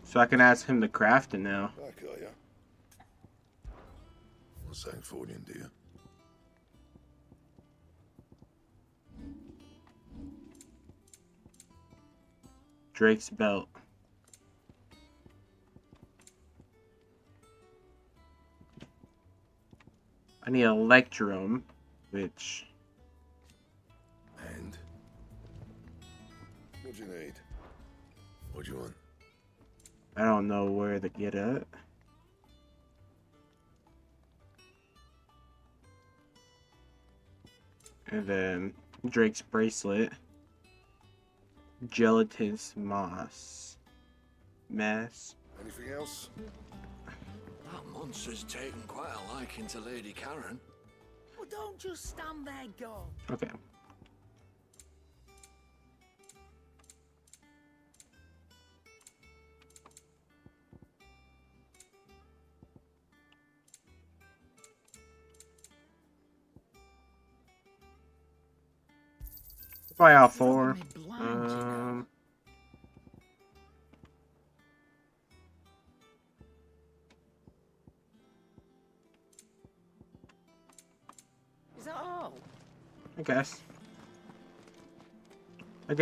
So I can ask him to craft it now. Back, are ya? What's saying Fordian, do you? Drake's belt. I need Electrum, which... And? What do you need? What do you want? I don't know where to get it. And then Drake's bracelet. Gelatinous moss. Mass. Anything else? That monster's taken quite a liking to Lady Karen. Well, don't just stand there, go. Okay. Probably all four. Is that all? I guess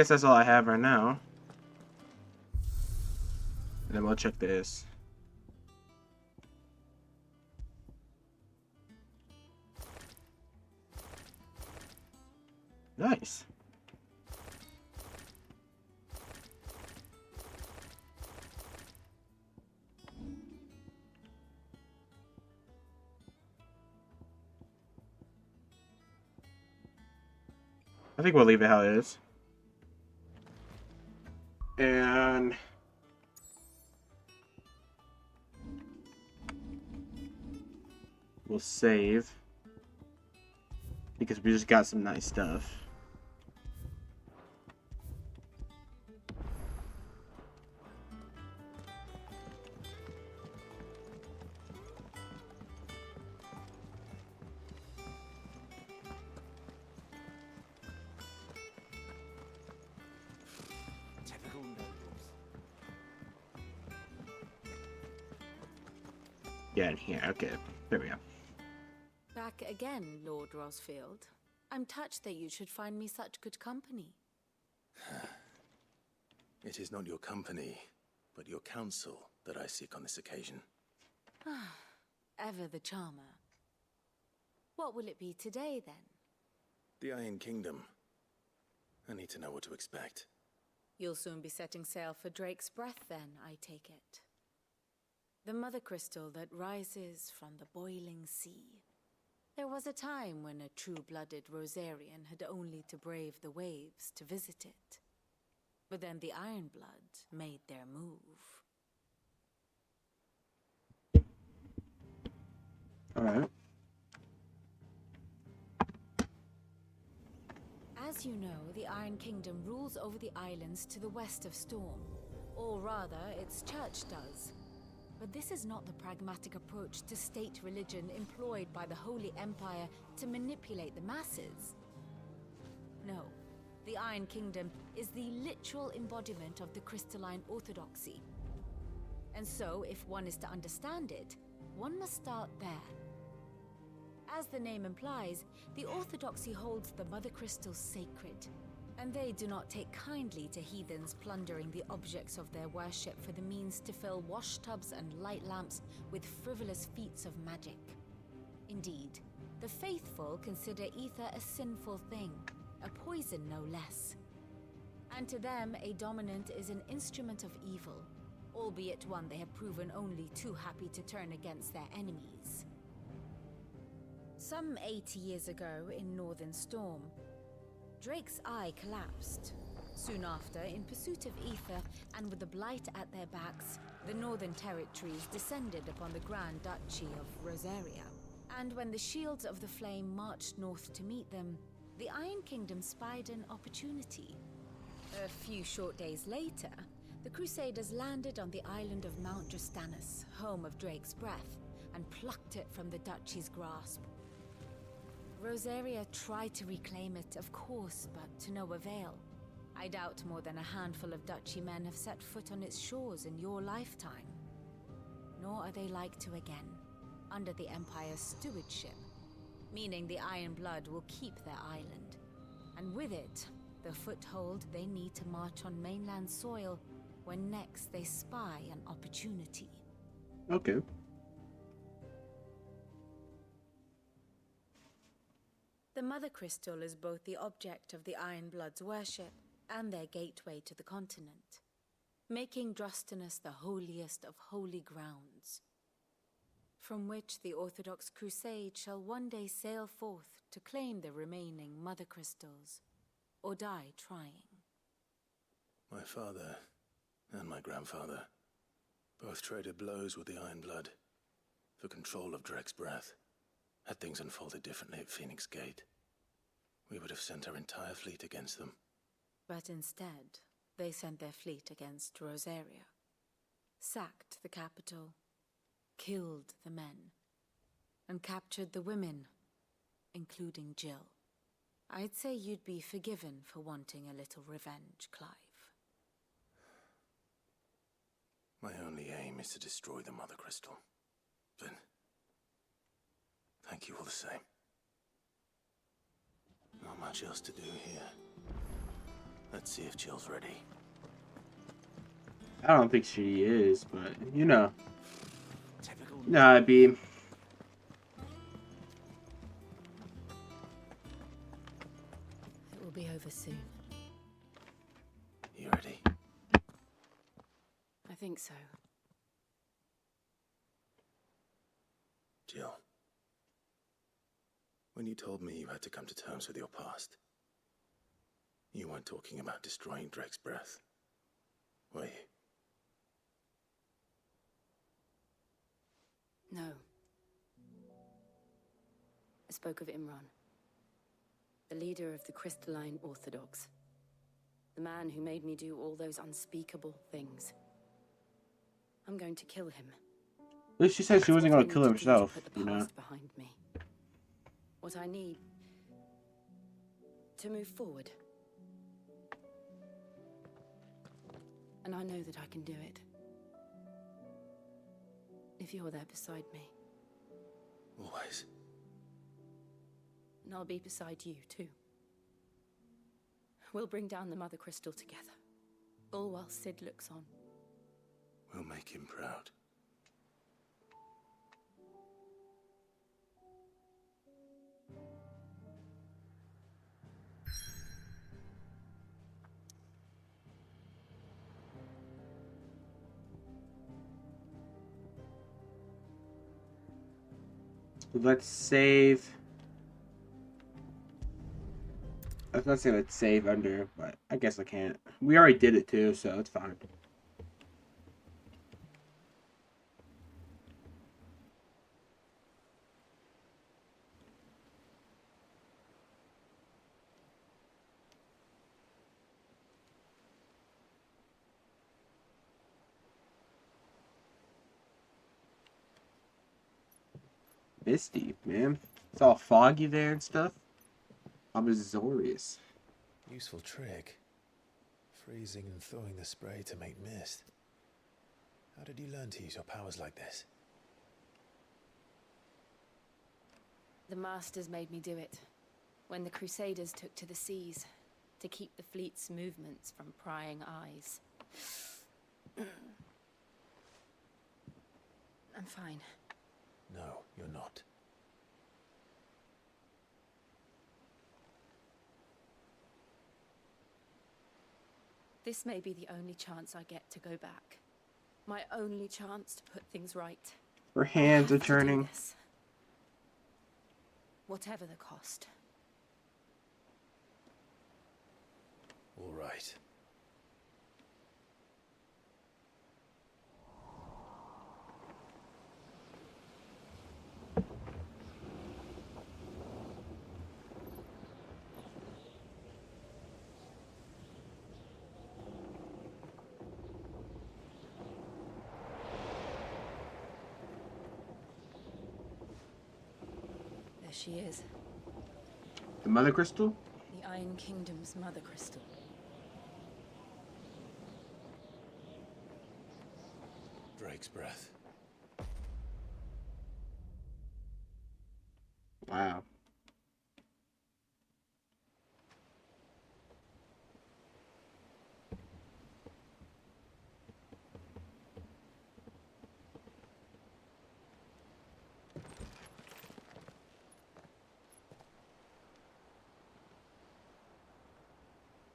that's all I have right now. And then we'll check this. Nice. I think we'll leave it how it is. And we'll save because we just got some nice stuff. Yeah, in here. Okay, there we go. Back again, Lord Rosfield. I'm touched that you should find me such good company. It is not your company, but your counsel that I seek on this occasion. Ever the charmer. What will it be today, then? The Iron Kingdom. I need to know what to expect. You'll soon be setting sail for Drake's Breath, then, I take it. The mother crystal that rises from the boiling sea. There was a time when a true-blooded Rosarian had only to brave the waves to visit it. But then the Ironblood made their move. Alright. As you know, the Iron Kingdom rules over the islands to the west of Storm. Or rather, its church does. But this is not the pragmatic approach to state religion employed by the Holy Empire to manipulate the masses. No, the Iron Kingdom is the literal embodiment of the crystalline orthodoxy. And so, if one is to understand it, one must start there. As the name implies, the orthodoxy holds the mother crystals sacred, and they do not take kindly to heathens plundering the objects of their worship for the means to fill washtubs and light lamps with frivolous feats of magic. Indeed, the faithful consider ether a sinful thing, a poison no less. And to them, a dominant is an instrument of evil, albeit one they have proven only too happy to turn against their enemies. Some 80 years ago in Northern Storm, Drake's Eye collapsed. Soon after, in pursuit of ether and with the Blight at their backs, the Northern Territories descended upon the Grand Duchy of Rosaria. And when the Shields of the Flame marched north to meet them, the Iron Kingdom spied an opportunity. A few short days later, the Crusaders landed on the island of Mount Drastanus, home of Drake's Breath, and plucked it from the Duchy's grasp. Rosaria tried to reclaim it, of course, but to no avail. I doubt more than a handful of Duchy men have set foot on its shores in your lifetime. Nor are they like to again, under the Empire's stewardship, meaning the Iron Blood will keep their island, and with it, the foothold they need to march on mainland soil when next they spy an opportunity. Okay. The Mother Crystal is both the object of the Iron Blood's worship and their gateway to the continent, making Drastanus the holiest of holy grounds, from which the Orthodox Crusade shall one day sail forth to claim the remaining Mother Crystals, or die trying. My father and my grandfather both traded blows with the Iron Blood for control of Drake's Breath. Had things unfolded differently at Phoenix Gate, we would have sent our entire fleet against them. But instead, they sent their fleet against Rosaria, sacked the capital, killed the men, and captured the women, including Jill. I'd say you'd be forgiven for wanting a little revenge, Clive. My only aim is to destroy the Mother Crystal. But thank you all the same. Not much else to do here. Let's see if Jill's ready. I don't think she is, but you know. Nah, it'd be. It will be over soon. You ready? I think so. Jill. When you told me you had to come to terms with your past, you weren't talking about destroying Drake's Breath, were you? No. I spoke of Imran, the leader of the Crystalline Orthodox, the man who made me do all those unspeakable things. I'm going to kill him. At least she said she wasn't going to kill To herself, put the you know. past behind me. What I need to move forward. And I know that I can do it. if you're there beside me. Always. And I'll be beside you, too. We'll bring down the Mother Crystal together, all while Cid looks on. We'll make him proud. Let's save. I was gonna say let's save under, but I guess I can't. We already did it too, so it's fine. Misty, man. It's all foggy there and stuff. I'm Azorius. Useful trick. Freezing and thawing the spray to make mist. How did you learn to use your powers like this? The Masters made me do it, when the Crusaders took to the seas, to keep the fleet's movements from prying eyes. I'm fine. No, you're not. This may be the only chance I get to go back. My only chance to put things right. Her hands are turning. Whatever the cost. All right. There she is. The Mother Crystal? The Iron Kingdom's Mother Crystal. Drake's breath. Wow.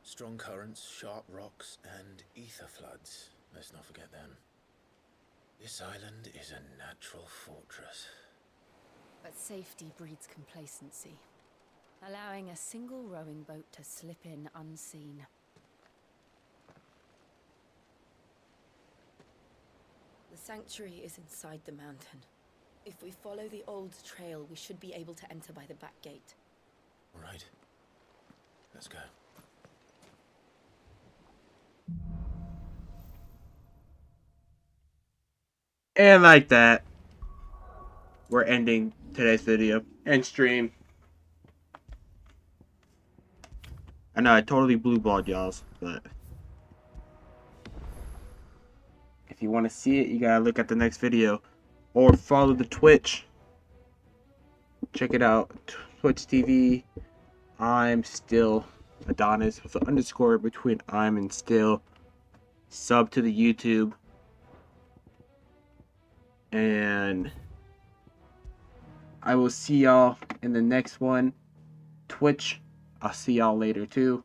Strong currents, sharp rocks, and ether floods. Let's not forget them. This island is a natural fortress. But safety breeds complacency, allowing a single rowing boat to slip in unseen. The sanctuary is inside the mountain. If we follow the old trail, we should be able to enter by the back gate. All right. Let's go. And like that, we're ending today's video and stream. I know I totally blue-balled y'all, but if you want to see it, you gotta look at the next video or follow the Twitch. Check it out, Twitch TV. I'm still Adonis with an underscore between I'm and still. Sub to the YouTube. And I will see y'all in the next one. Twitch, I'll see y'all later too.